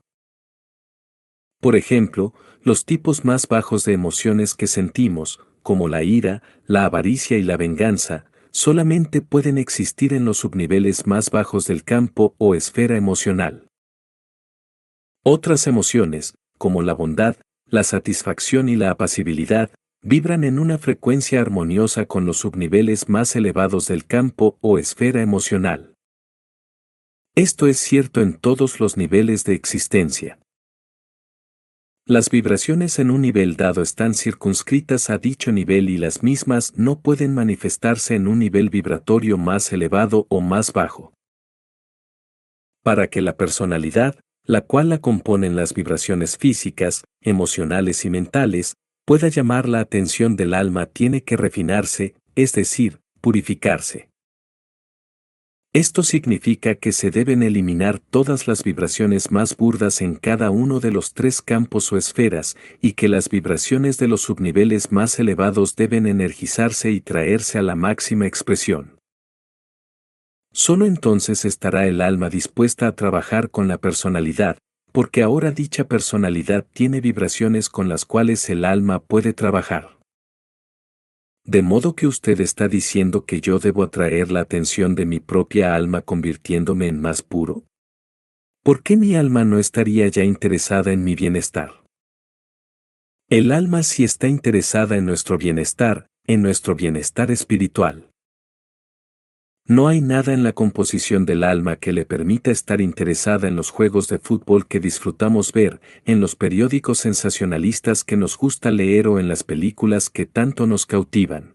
Por ejemplo, los tipos más bajos de emociones que sentimos, como la ira, la avaricia y la venganza, solamente pueden existir en los subniveles más bajos del campo o esfera emocional. Otras emociones, como la bondad, la satisfacción y la apacibilidad, vibran en una frecuencia armoniosa con los subniveles más elevados del campo o esfera emocional. Esto es cierto en todos los niveles de existencia. Las vibraciones en un nivel dado están circunscritas a dicho nivel y las mismas no pueden manifestarse en un nivel vibratorio más elevado o más bajo. Para que la personalidad, la cual la componen las vibraciones físicas, emocionales y mentales, pueda llamar la atención del alma tiene que refinarse, es decir, purificarse. Esto significa que se deben eliminar todas las vibraciones más burdas en cada uno de los tres campos o esferas, y que las vibraciones de los subniveles más elevados deben energizarse y traerse a la máxima expresión. Solo entonces estará el alma dispuesta a trabajar con la personalidad, porque ahora dicha personalidad tiene vibraciones con las cuales el alma puede trabajar. ¿De modo que usted está diciendo que yo debo atraer la atención de mi propia alma convirtiéndome en más puro? ¿Por qué mi alma no estaría ya interesada en mi bienestar? El alma sí está interesada en nuestro bienestar espiritual. No hay nada en la composición del alma que le permita estar interesada en los juegos de fútbol que disfrutamos ver, en los periódicos sensacionalistas que nos gusta leer o en las películas que tanto nos cautivan.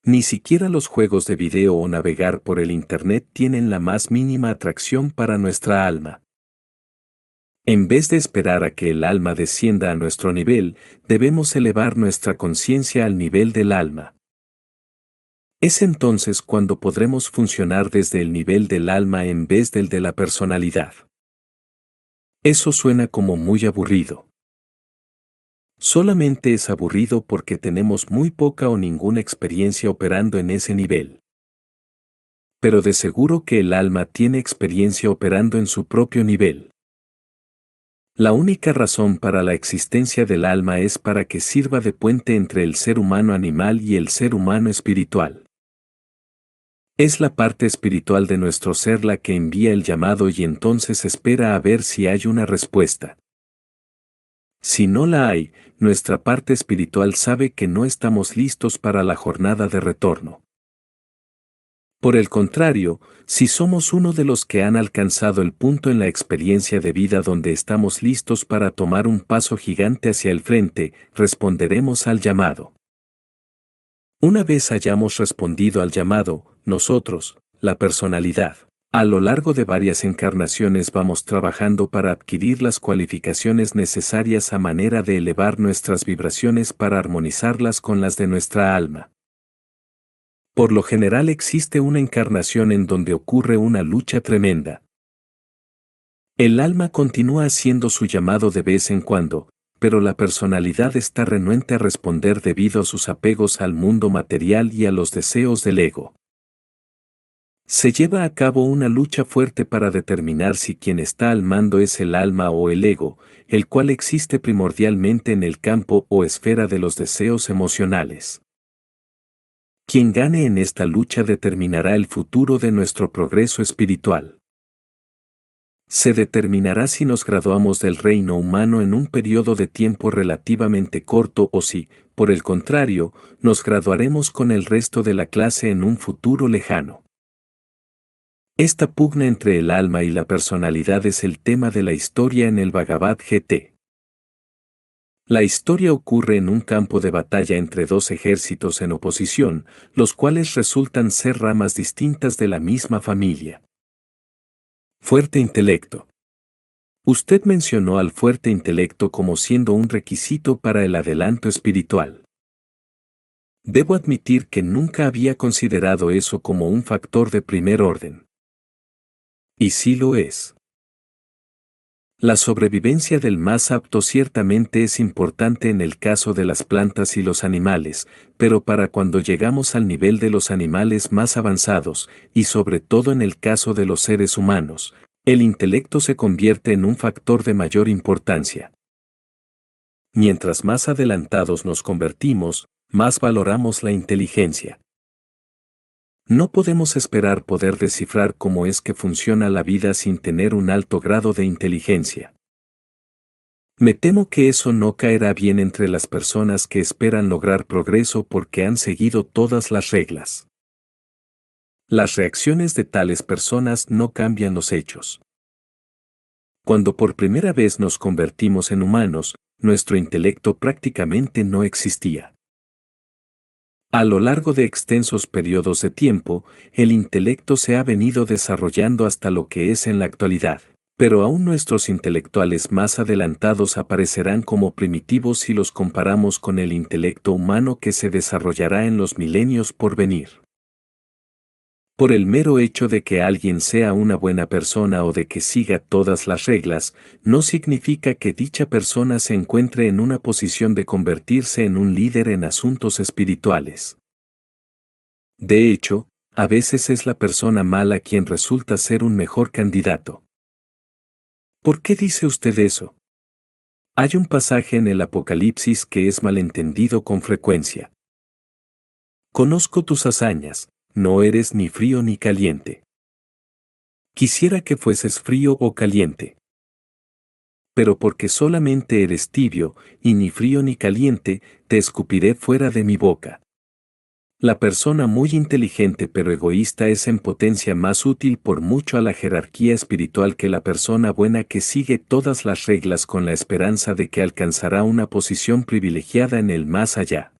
Ni siquiera los juegos de video o navegar por el Internet tienen la más mínima atracción para nuestra alma. En vez de esperar a que el alma descienda a nuestro nivel, debemos elevar nuestra conciencia al nivel del alma. Es entonces cuando podremos funcionar desde el nivel del alma en vez del de la personalidad. Eso suena como muy aburrido. Solamente es aburrido porque tenemos muy poca o ninguna experiencia operando en ese nivel. Pero de seguro que el alma tiene experiencia operando en su propio nivel. La única razón para la existencia del alma es para que sirva de puente entre el ser humano animal y el ser humano espiritual. Es la parte espiritual de nuestro ser la que envía el llamado y entonces espera a ver si hay una respuesta. Si no la hay, nuestra parte espiritual sabe que no estamos listos para la jornada de retorno. Por el contrario, si somos uno de los que han alcanzado el punto en la experiencia de vida donde estamos listos para tomar un paso gigante hacia el frente, responderemos al llamado. Una vez hayamos respondido al llamado, nosotros, la personalidad, a lo largo de varias encarnaciones vamos trabajando para adquirir las cualificaciones necesarias a manera de elevar nuestras vibraciones para armonizarlas con las de nuestra alma. Por lo general existe una encarnación en donde ocurre una lucha tremenda. El alma continúa haciendo su llamado de vez en cuando, pero la personalidad está renuente a responder debido a sus apegos al mundo material y a los deseos del ego. Se lleva a cabo una lucha fuerte para determinar si quien está al mando es el alma o el ego, el cual existe primordialmente en el campo o esfera de los deseos emocionales. Quien gane en esta lucha determinará el futuro de nuestro progreso espiritual. Se determinará si nos graduamos del reino humano en un periodo de tiempo relativamente corto o si, por el contrario, nos graduaremos con el resto de la clase en un futuro lejano. Esta pugna entre el alma y la personalidad es el tema de la historia en el Bhagavad Gita. La historia ocurre en un campo de batalla entre dos ejércitos en oposición, los cuales resultan ser ramas distintas de la misma familia. Fuerte intelecto. Usted mencionó al fuerte intelecto como siendo un requisito para el adelanto espiritual. Debo admitir que nunca había considerado eso como un factor de primer orden. Y sí lo es. La sobrevivencia del más apto ciertamente es importante en el caso de las plantas y los animales, pero para cuando llegamos al nivel de los animales más avanzados, y sobre todo en el caso de los seres humanos, el intelecto se convierte en un factor de mayor importancia. Mientras más adelantados nos convertimos, más valoramos la inteligencia. No podemos esperar poder descifrar cómo es que funciona la vida sin tener un alto grado de inteligencia. Me temo que eso no caerá bien entre las personas que esperan lograr progreso porque han seguido todas las reglas. Las reacciones de tales personas no cambian los hechos. Cuando por primera vez nos convertimos en humanos, nuestro intelecto prácticamente no existía. A lo largo de extensos periodos de tiempo, el intelecto se ha venido desarrollando hasta lo que es en la actualidad, pero aún nuestros intelectuales más adelantados aparecerán como primitivos si los comparamos con el intelecto humano que se desarrollará en los milenios por venir. Por el mero hecho de que alguien sea una buena persona o de que siga todas las reglas, no significa que dicha persona se encuentre en una posición de convertirse en un líder en asuntos espirituales. De hecho, a veces es la persona mala quien resulta ser un mejor candidato. ¿Por qué dice usted eso? Hay un pasaje en el Apocalipsis que es malentendido con frecuencia. Conozco tus hazañas. No eres ni frío ni caliente. Quisiera que fueses frío o caliente. Pero porque solamente eres tibio, y ni frío ni caliente, te escupiré fuera de mi boca. La persona muy inteligente pero egoísta es en potencia más útil por mucho a la jerarquía espiritual que la persona buena que sigue todas las reglas con la esperanza de que alcanzará una posición privilegiada en el más allá.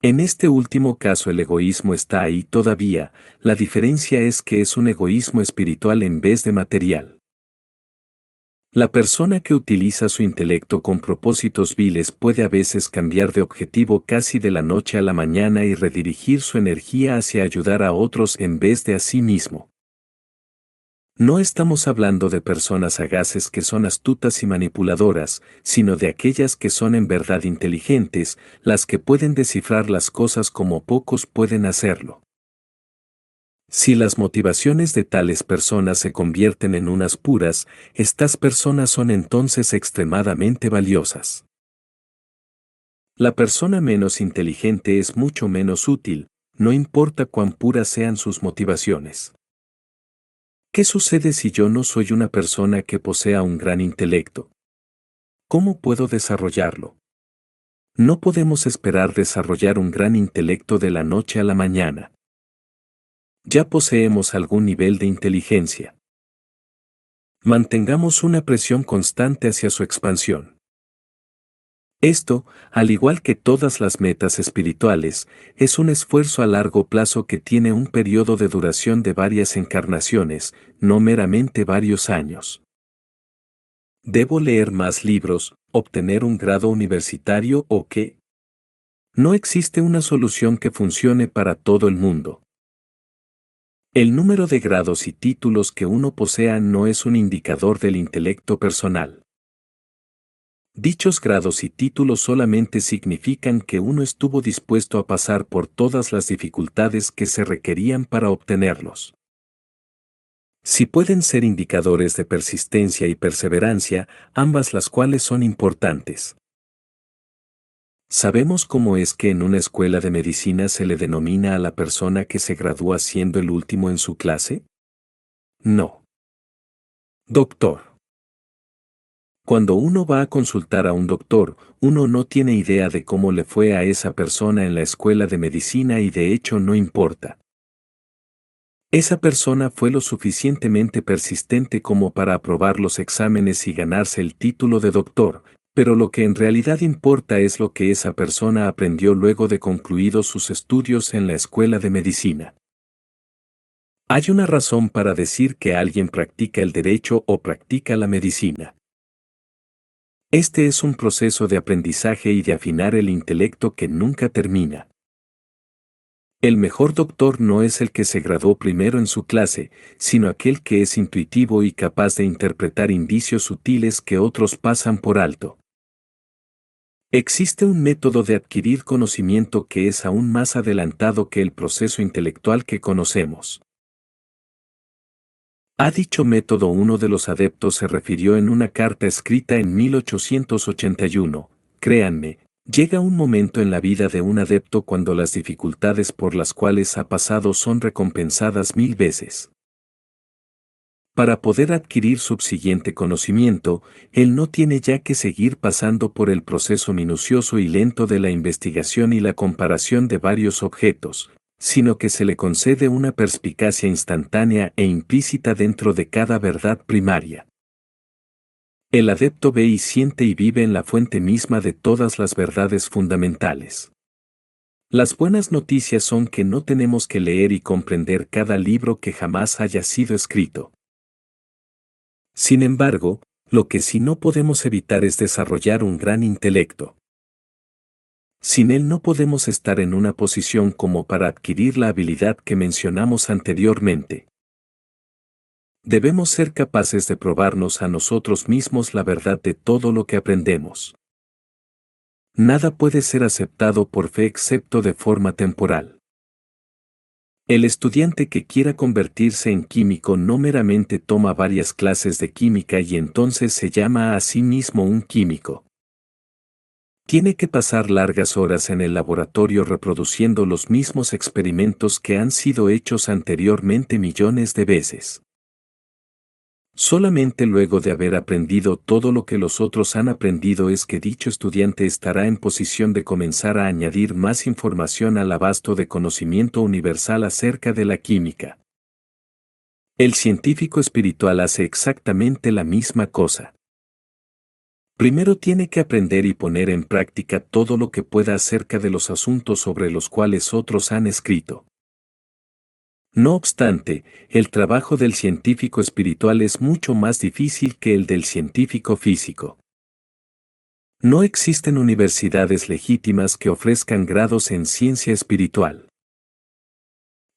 En este último caso el egoísmo está ahí todavía, la diferencia es que es un egoísmo espiritual en vez de material. La persona que utiliza su intelecto con propósitos viles puede a veces cambiar de objetivo casi de la noche a la mañana y redirigir su energía hacia ayudar a otros en vez de a sí mismo. No estamos hablando de personas sagaces que son astutas y manipuladoras, sino de aquellas que son en verdad inteligentes, las que pueden descifrar las cosas como pocos pueden hacerlo. Si las motivaciones de tales personas se convierten en unas puras, estas personas son entonces extremadamente valiosas. La persona menos inteligente es mucho menos útil, no importa cuán puras sean sus motivaciones. ¿Qué sucede si yo no soy una persona que posea un gran intelecto? ¿Cómo puedo desarrollarlo? No podemos esperar desarrollar un gran intelecto de la noche a la mañana. Ya poseemos algún nivel de inteligencia. Mantengamos una presión constante hacia su expansión. Esto, al igual que todas las metas espirituales, es un esfuerzo a largo plazo que tiene un periodo de duración de varias encarnaciones, no meramente varios años. ¿Debo leer más libros, obtener un grado universitario o qué? No existe una solución que funcione para todo el mundo. El número de grados y títulos que uno posea no es un indicador del intelecto personal. Dichos grados y títulos solamente significan que uno estuvo dispuesto a pasar por todas las dificultades que se requerían para obtenerlos. Si pueden ser indicadores de persistencia y perseverancia, ambas las cuales son importantes. ¿Sabemos cómo es que en una escuela de medicina se le denomina a la persona que se gradúa siendo el último en su clase? No. Doctor. Cuando uno va a consultar a un doctor, uno no tiene idea de cómo le fue a esa persona en la escuela de medicina y de hecho no importa. Esa persona fue lo suficientemente persistente como para aprobar los exámenes y ganarse el título de doctor, pero lo que en realidad importa es lo que esa persona aprendió luego de concluidos sus estudios en la escuela de medicina. Hay una razón para decir que alguien practica el derecho o practica la medicina. Este es un proceso de aprendizaje y de afinar el intelecto que nunca termina. El mejor doctor no es el que se graduó primero en su clase, sino aquel que es intuitivo y capaz de interpretar indicios sutiles que otros pasan por alto. Existe un método de adquirir conocimiento que es aún más adelantado que el proceso intelectual que conocemos. A dicho método uno de los adeptos se refirió en una carta escrita en 1881, créanme, llega un momento en la vida de un adepto cuando las dificultades por las cuales ha pasado son recompensadas 1000 veces. Para poder adquirir subsiguiente conocimiento, él no tiene ya que seguir pasando por el proceso minucioso y lento de la investigación y la comparación de varios objetos, sino que se le concede una perspicacia instantánea e implícita dentro de cada verdad primaria. El adepto ve y siente y vive en la fuente misma de todas las verdades fundamentales. Las buenas noticias son que no tenemos que leer y comprender cada libro que jamás haya sido escrito. Sin embargo, lo que sí no podemos evitar es desarrollar un gran intelecto. Sin él no podemos estar en una posición como para adquirir la habilidad que mencionamos anteriormente. Debemos ser capaces de probarnos a nosotros mismos la verdad de todo lo que aprendemos. Nada puede ser aceptado por fe excepto de forma temporal. El estudiante que quiera convertirse en químico no meramente toma varias clases de química y entonces se llama a sí mismo un químico. Tiene que pasar largas horas en el laboratorio reproduciendo los mismos experimentos que han sido hechos anteriormente millones de veces. Solamente luego de haber aprendido todo lo que los otros han aprendido es que dicho estudiante estará en posición de comenzar a añadir más información al abasto de conocimiento universal acerca de la química. El científico espiritual hace exactamente la misma cosa. Primero tiene que aprender y poner en práctica todo lo que pueda acerca de los asuntos sobre los cuales otros han escrito. No obstante, el trabajo del científico espiritual es mucho más difícil que el del científico físico. No existen universidades legítimas que ofrezcan grados en ciencia espiritual.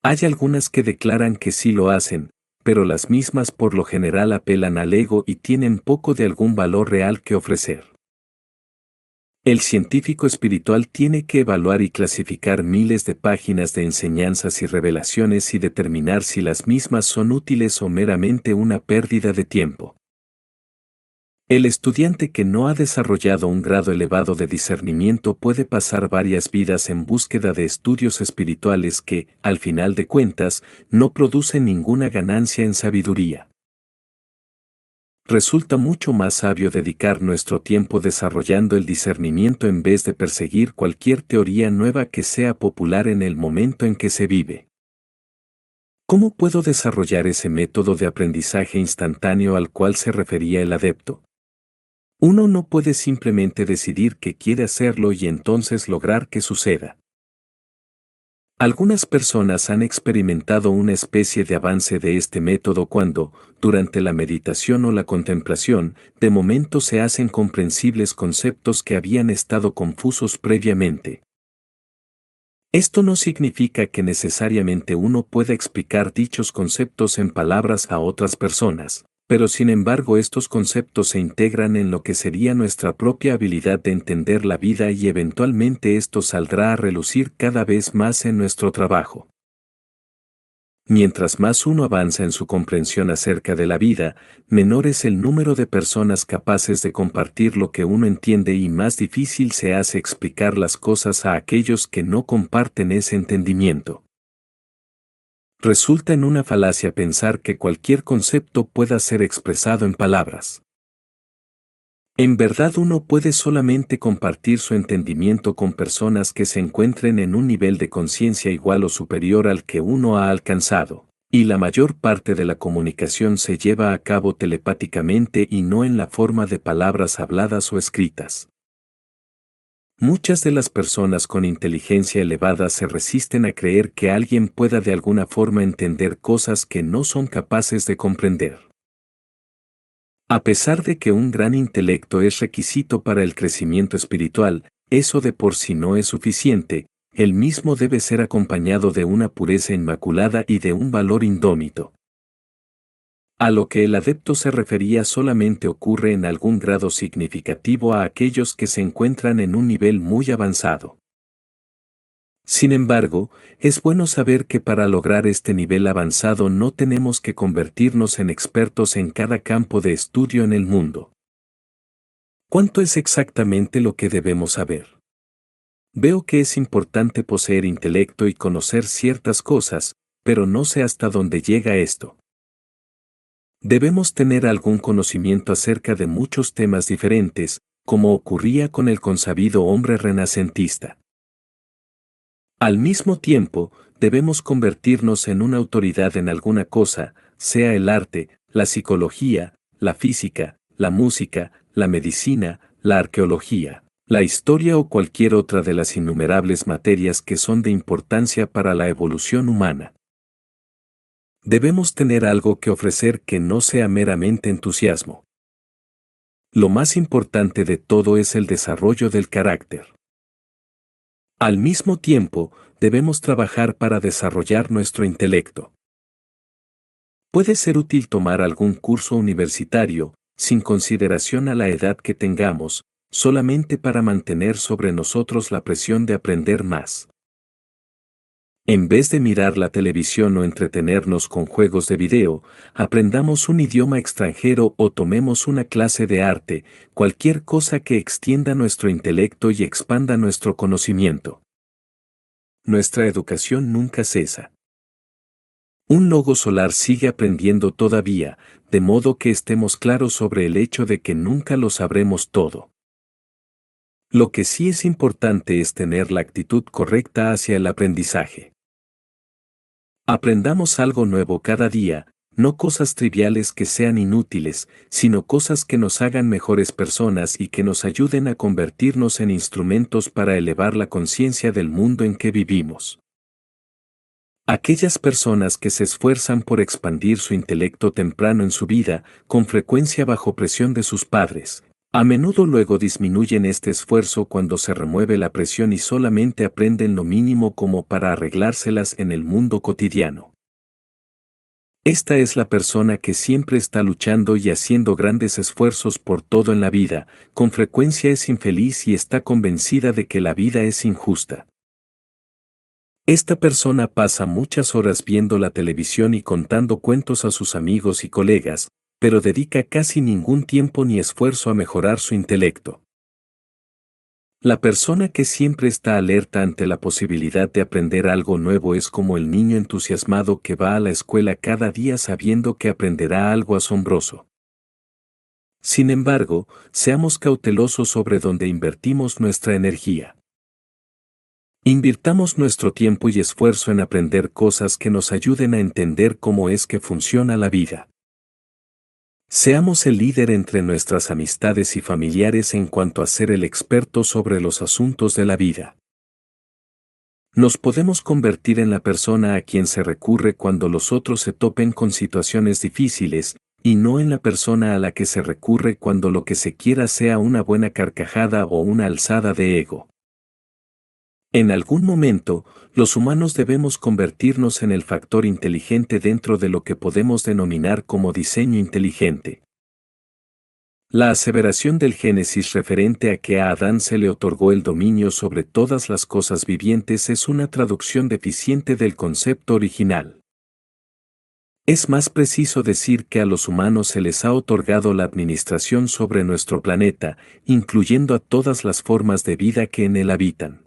Hay algunas que declaran que sí lo hacen, pero las mismas por lo general apelan al ego y tienen poco de algún valor real que ofrecer. El científico espiritual tiene que evaluar y clasificar miles de páginas de enseñanzas y revelaciones y determinar si las mismas son útiles o meramente una pérdida de tiempo. El estudiante que no ha desarrollado un grado elevado de discernimiento puede pasar varias vidas en búsqueda de estudios espirituales que, al final de cuentas, no producen ninguna ganancia en sabiduría. Resulta mucho más sabio dedicar nuestro tiempo desarrollando el discernimiento en vez de perseguir cualquier teoría nueva que sea popular en el momento en que se vive. ¿Cómo puedo desarrollar ese método de aprendizaje instantáneo al cual se refería el adepto? Uno no puede simplemente decidir que quiere hacerlo y entonces lograr que suceda. Algunas personas han experimentado una especie de avance de este método cuando, durante la meditación o la contemplación, de momento se hacen comprensibles conceptos que habían estado confusos previamente. Esto no significa que necesariamente uno pueda explicar dichos conceptos en palabras a otras personas, pero sin embargo estos conceptos se integran en lo que sería nuestra propia habilidad de entender la vida y eventualmente esto saldrá a relucir cada vez más en nuestro trabajo. Mientras más uno avanza en su comprensión acerca de la vida, menor es el número de personas capaces de compartir lo que uno entiende y más difícil se hace explicar las cosas a aquellos que no comparten ese entendimiento. Resulta en una falacia pensar que cualquier concepto pueda ser expresado en palabras. En verdad uno puede solamente compartir su entendimiento con personas que se encuentren en un nivel de conciencia igual o superior al que uno ha alcanzado, y la mayor parte de la comunicación se lleva a cabo telepáticamente y no en la forma de palabras habladas o escritas. Muchas de las personas con inteligencia elevada se resisten a creer que alguien pueda de alguna forma entender cosas que no son capaces de comprender. A pesar de que un gran intelecto es requisito para el crecimiento espiritual, eso de por sí no es suficiente, el mismo debe ser acompañado de una pureza inmaculada y de un valor indómito. A lo que el adepto se refería solamente ocurre en algún grado significativo a aquellos que se encuentran en un nivel muy avanzado. Sin embargo, es bueno saber que para lograr este nivel avanzado no tenemos que convertirnos en expertos en cada campo de estudio en el mundo. ¿Cuánto es exactamente lo que debemos saber? Veo que es importante poseer intelecto y conocer ciertas cosas, pero no sé hasta dónde llega esto. Debemos tener algún conocimiento acerca de muchos temas diferentes, como ocurría con el consabido hombre renacentista. Al mismo tiempo, debemos convertirnos en una autoridad en alguna cosa, sea el arte, la psicología, la física, la música, la medicina, la arqueología, la historia o cualquier otra de las innumerables materias que son de importancia para la evolución humana. Debemos tener algo que ofrecer que no sea meramente entusiasmo. Lo más importante de todo es el desarrollo del carácter. Al mismo tiempo, debemos trabajar para desarrollar nuestro intelecto. Puede ser útil tomar algún curso universitario, sin consideración a la edad que tengamos, solamente para mantener sobre nosotros la presión de aprender más. En vez de mirar la televisión o entretenernos con juegos de video, aprendamos un idioma extranjero o tomemos una clase de arte, cualquier cosa que extienda nuestro intelecto y expanda nuestro conocimiento. Nuestra educación nunca cesa. Un logo solar sigue aprendiendo todavía, de modo que estemos claros sobre el hecho de que nunca lo sabremos todo. Lo que sí es importante es tener la actitud correcta hacia el aprendizaje. Aprendamos algo nuevo cada día, no cosas triviales que sean inútiles, sino cosas que nos hagan mejores personas y que nos ayuden a convertirnos en instrumentos para elevar la conciencia del mundo en que vivimos. Aquellas personas que se esfuerzan por expandir su intelecto temprano en su vida, con frecuencia bajo presión de sus padres, a menudo luego disminuyen este esfuerzo cuando se remueve la presión y solamente aprenden lo mínimo como para arreglárselas en el mundo cotidiano. Esta es la persona que siempre está luchando y haciendo grandes esfuerzos por todo en la vida, con frecuencia es infeliz y está convencida de que la vida es injusta. Esta persona pasa muchas horas viendo la televisión y contando cuentos a sus amigos y colegas, pero dedica casi ningún tiempo ni esfuerzo a mejorar su intelecto. La persona que siempre está alerta ante la posibilidad de aprender algo nuevo es como el niño entusiasmado que va a la escuela cada día sabiendo que aprenderá algo asombroso. Sin embargo, seamos cautelosos sobre dónde invertimos nuestra energía. Invirtamos nuestro tiempo y esfuerzo en aprender cosas que nos ayuden a entender cómo es que funciona la vida. Seamos el líder entre nuestras amistades y familiares en cuanto a ser el experto sobre los asuntos de la vida. Nos podemos convertir en la persona a quien se recurre cuando los otros se topen con situaciones difíciles, y no en la persona a la que se recurre cuando lo que se quiera sea una buena carcajada o una alzada de ego. En algún momento, los humanos debemos convertirnos en el factor inteligente dentro de lo que podemos denominar como diseño inteligente. La aseveración del Génesis referente a que a Adán se le otorgó el dominio sobre todas las cosas vivientes es una traducción deficiente del concepto original. Es más preciso decir que a los humanos se les ha otorgado la administración sobre nuestro planeta, incluyendo a todas las formas de vida que en él habitan.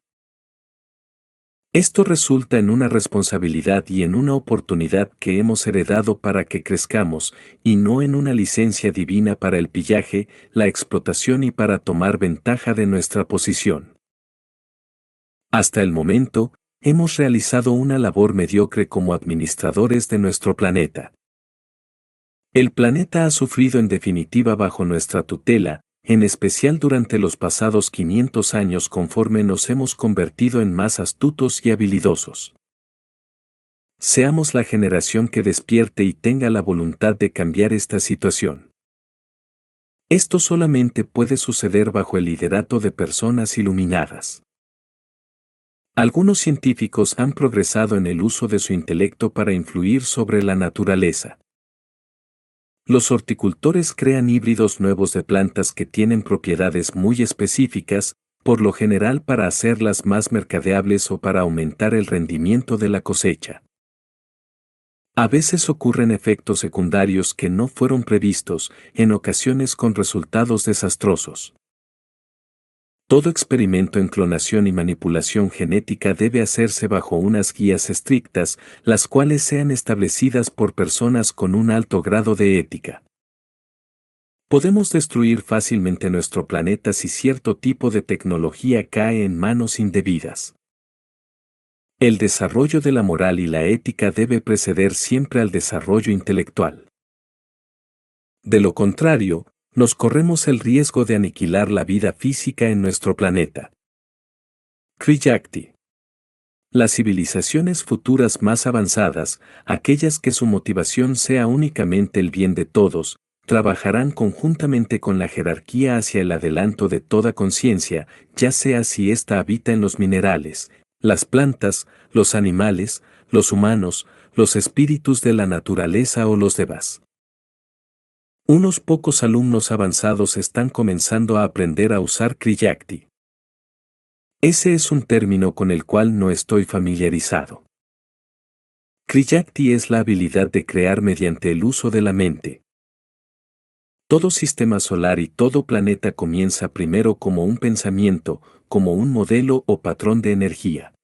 Esto resulta en una responsabilidad y en una oportunidad que hemos heredado para que crezcamos, y no en una licencia divina para el pillaje, la explotación y para tomar ventaja de nuestra posición. Hasta el momento, hemos realizado una labor mediocre como administradores de nuestro planeta. El planeta ha sufrido en definitiva bajo nuestra tutela, en especial durante los pasados 500 años conforme nos hemos convertido en más astutos y habilidosos. Seamos la generación que despierte y tenga la voluntad de cambiar esta situación. Esto solamente puede suceder bajo el liderato de personas iluminadas. Algunos científicos han progresado en el uso de su intelecto para influir sobre la naturaleza. Los horticultores crean híbridos nuevos de plantas que tienen propiedades muy específicas, por lo general para hacerlas más mercadeables o para aumentar el rendimiento de la cosecha. A veces ocurren efectos secundarios que no fueron previstos, en ocasiones con resultados desastrosos. Todo experimento en clonación y manipulación genética debe hacerse bajo unas guías estrictas, las cuales sean establecidas por personas con un alto grado de ética. Podemos destruir fácilmente nuestro planeta si cierto tipo de tecnología cae en manos indebidas. El desarrollo de la moral y la ética debe preceder siempre al desarrollo intelectual. De lo contrario, nos corremos el riesgo de aniquilar la vida física en nuestro planeta. Kriyakti. Las civilizaciones futuras más avanzadas, aquellas que su motivación sea únicamente el bien de todos, trabajarán conjuntamente con la jerarquía hacia el adelanto de toda conciencia, ya sea si ésta habita en los minerales, las plantas, los animales, los humanos, los espíritus de la naturaleza o los devas. Unos pocos alumnos avanzados están comenzando a aprender a usar Kriyakti. Ese es un término con el cual no estoy familiarizado. Kriyakti es la habilidad de crear mediante el uso de la mente. Todo sistema solar y todo planeta comienza primero como un pensamiento, como un modelo o patrón de energía.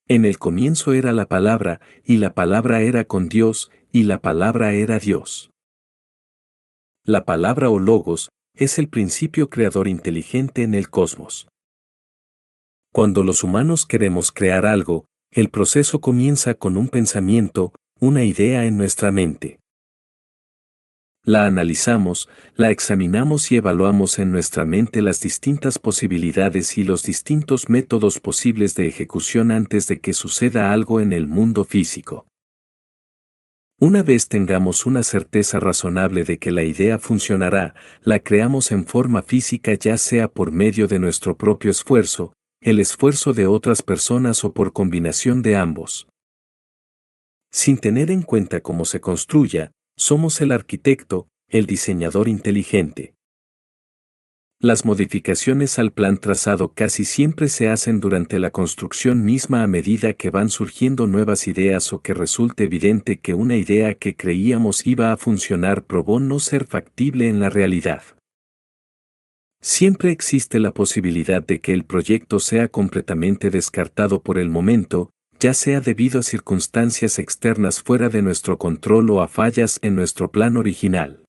En el comienzo era la palabra, y la palabra era con Dios, y la palabra era Dios. La palabra o logos es el principio creador inteligente en el cosmos. Cuando los humanos queremos crear algo, el proceso comienza con un pensamiento, una idea en nuestra mente. La analizamos, la examinamos y evaluamos en nuestra mente las distintas posibilidades y los distintos métodos posibles de ejecución antes de que suceda algo en el mundo físico. Una vez tengamos una certeza razonable de que la idea funcionará, la creamos en forma física, ya sea por medio de nuestro propio esfuerzo, el esfuerzo de otras personas o por combinación de ambos. Sin tener en cuenta cómo se construya, somos el arquitecto, el diseñador inteligente. Las modificaciones al plan trazado casi siempre se hacen durante la construcción misma a medida que van surgiendo nuevas ideas o que resulte evidente que una idea que creíamos iba a funcionar probó no ser factible en la realidad. Siempre existe la posibilidad de que el proyecto sea completamente descartado por el momento, ya sea debido a circunstancias externas fuera de nuestro control o a fallas en nuestro plan original.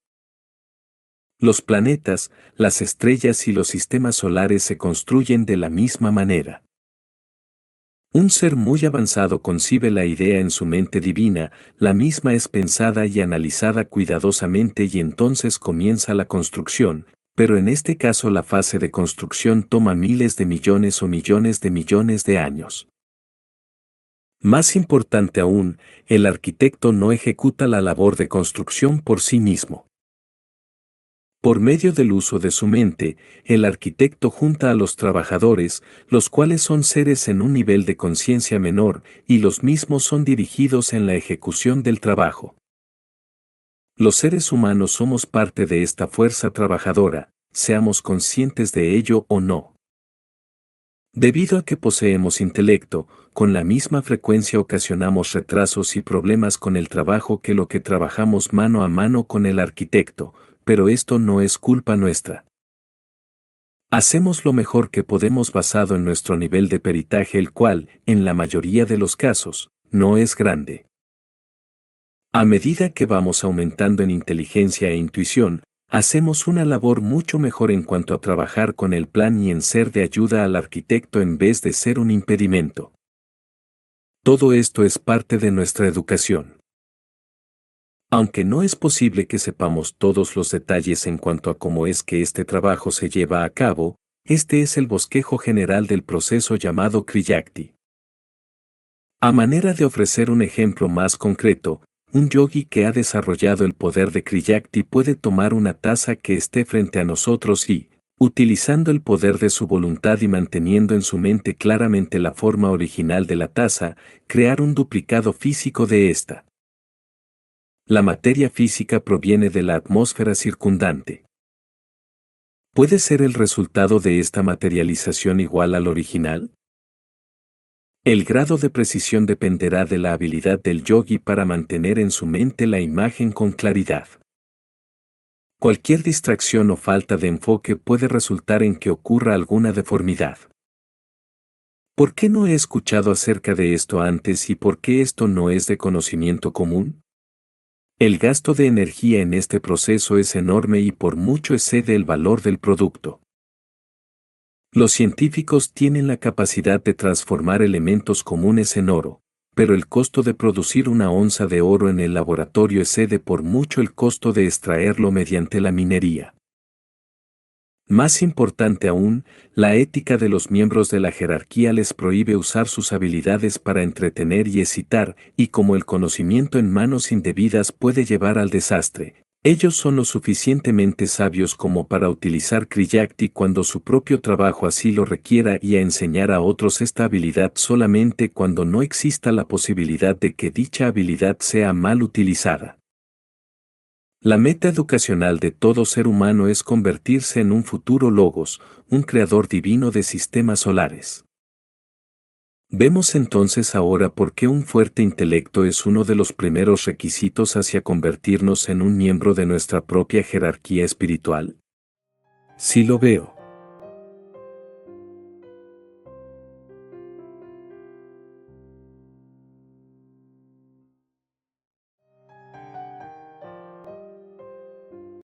Los planetas, las estrellas y los sistemas solares se construyen de la misma manera. Un ser muy avanzado concibe la idea en su mente divina, la misma es pensada y analizada cuidadosamente y entonces comienza la construcción, pero en este caso la fase de construcción toma miles de millones o millones de años. Más importante aún, el arquitecto no ejecuta la labor de construcción por sí mismo. Por medio del uso de su mente, el arquitecto junta a los trabajadores, los cuales son seres en un nivel de conciencia menor, y los mismos son dirigidos en la ejecución del trabajo. Los seres humanos somos parte de esta fuerza trabajadora, seamos conscientes de ello o no. Debido a que poseemos intelecto, con la misma frecuencia ocasionamos retrasos y problemas con el trabajo que lo que trabajamos mano a mano con el arquitecto, pero esto no es culpa nuestra. Hacemos lo mejor que podemos basado en nuestro nivel de peritaje, el cual, en la mayoría de los casos, no es grande. A medida que vamos aumentando en inteligencia e intuición, hacemos una labor mucho mejor en cuanto a trabajar con el plan y en ser de ayuda al arquitecto en vez de ser un impedimento. Todo esto es parte de nuestra educación. Aunque no es posible que sepamos todos los detalles en cuanto a cómo es que este trabajo se lleva a cabo, este es el bosquejo general del proceso llamado Kriyakti. A manera de ofrecer un ejemplo más concreto, un yogi que ha desarrollado el poder de Kriyakti puede tomar una taza que esté frente a nosotros y, utilizando el poder de su voluntad y manteniendo en su mente claramente la forma original de la taza, crear un duplicado físico de esta. La materia física proviene de la atmósfera circundante. ¿Puede ser el resultado de esta materialización igual al original? El grado de precisión dependerá de la habilidad del yogi para mantener en su mente la imagen con claridad. Cualquier distracción o falta de enfoque puede resultar en que ocurra alguna deformidad. ¿Por qué no he escuchado acerca de esto antes y por qué esto no es de conocimiento común? El gasto de energía en este proceso es enorme y por mucho excede el valor del producto. Los científicos tienen la capacidad de transformar elementos comunes en oro, pero el costo de producir una onza de oro en el laboratorio excede por mucho el costo de extraerlo mediante la minería. Más importante aún, la ética de los miembros de la jerarquía les prohíbe usar sus habilidades para entretener y excitar, y como el conocimiento en manos indebidas puede llevar al desastre, ellos son lo suficientemente sabios como para utilizar Kriyakti cuando su propio trabajo así lo requiera y a enseñar a otros esta habilidad solamente cuando no exista la posibilidad de que dicha habilidad sea mal utilizada. La meta educacional de todo ser humano es convertirse en un futuro logos, un creador divino de sistemas solares. Vemos entonces ahora por qué un fuerte intelecto es uno de los primeros requisitos hacia convertirnos en un miembro de nuestra propia jerarquía espiritual. Sí lo veo.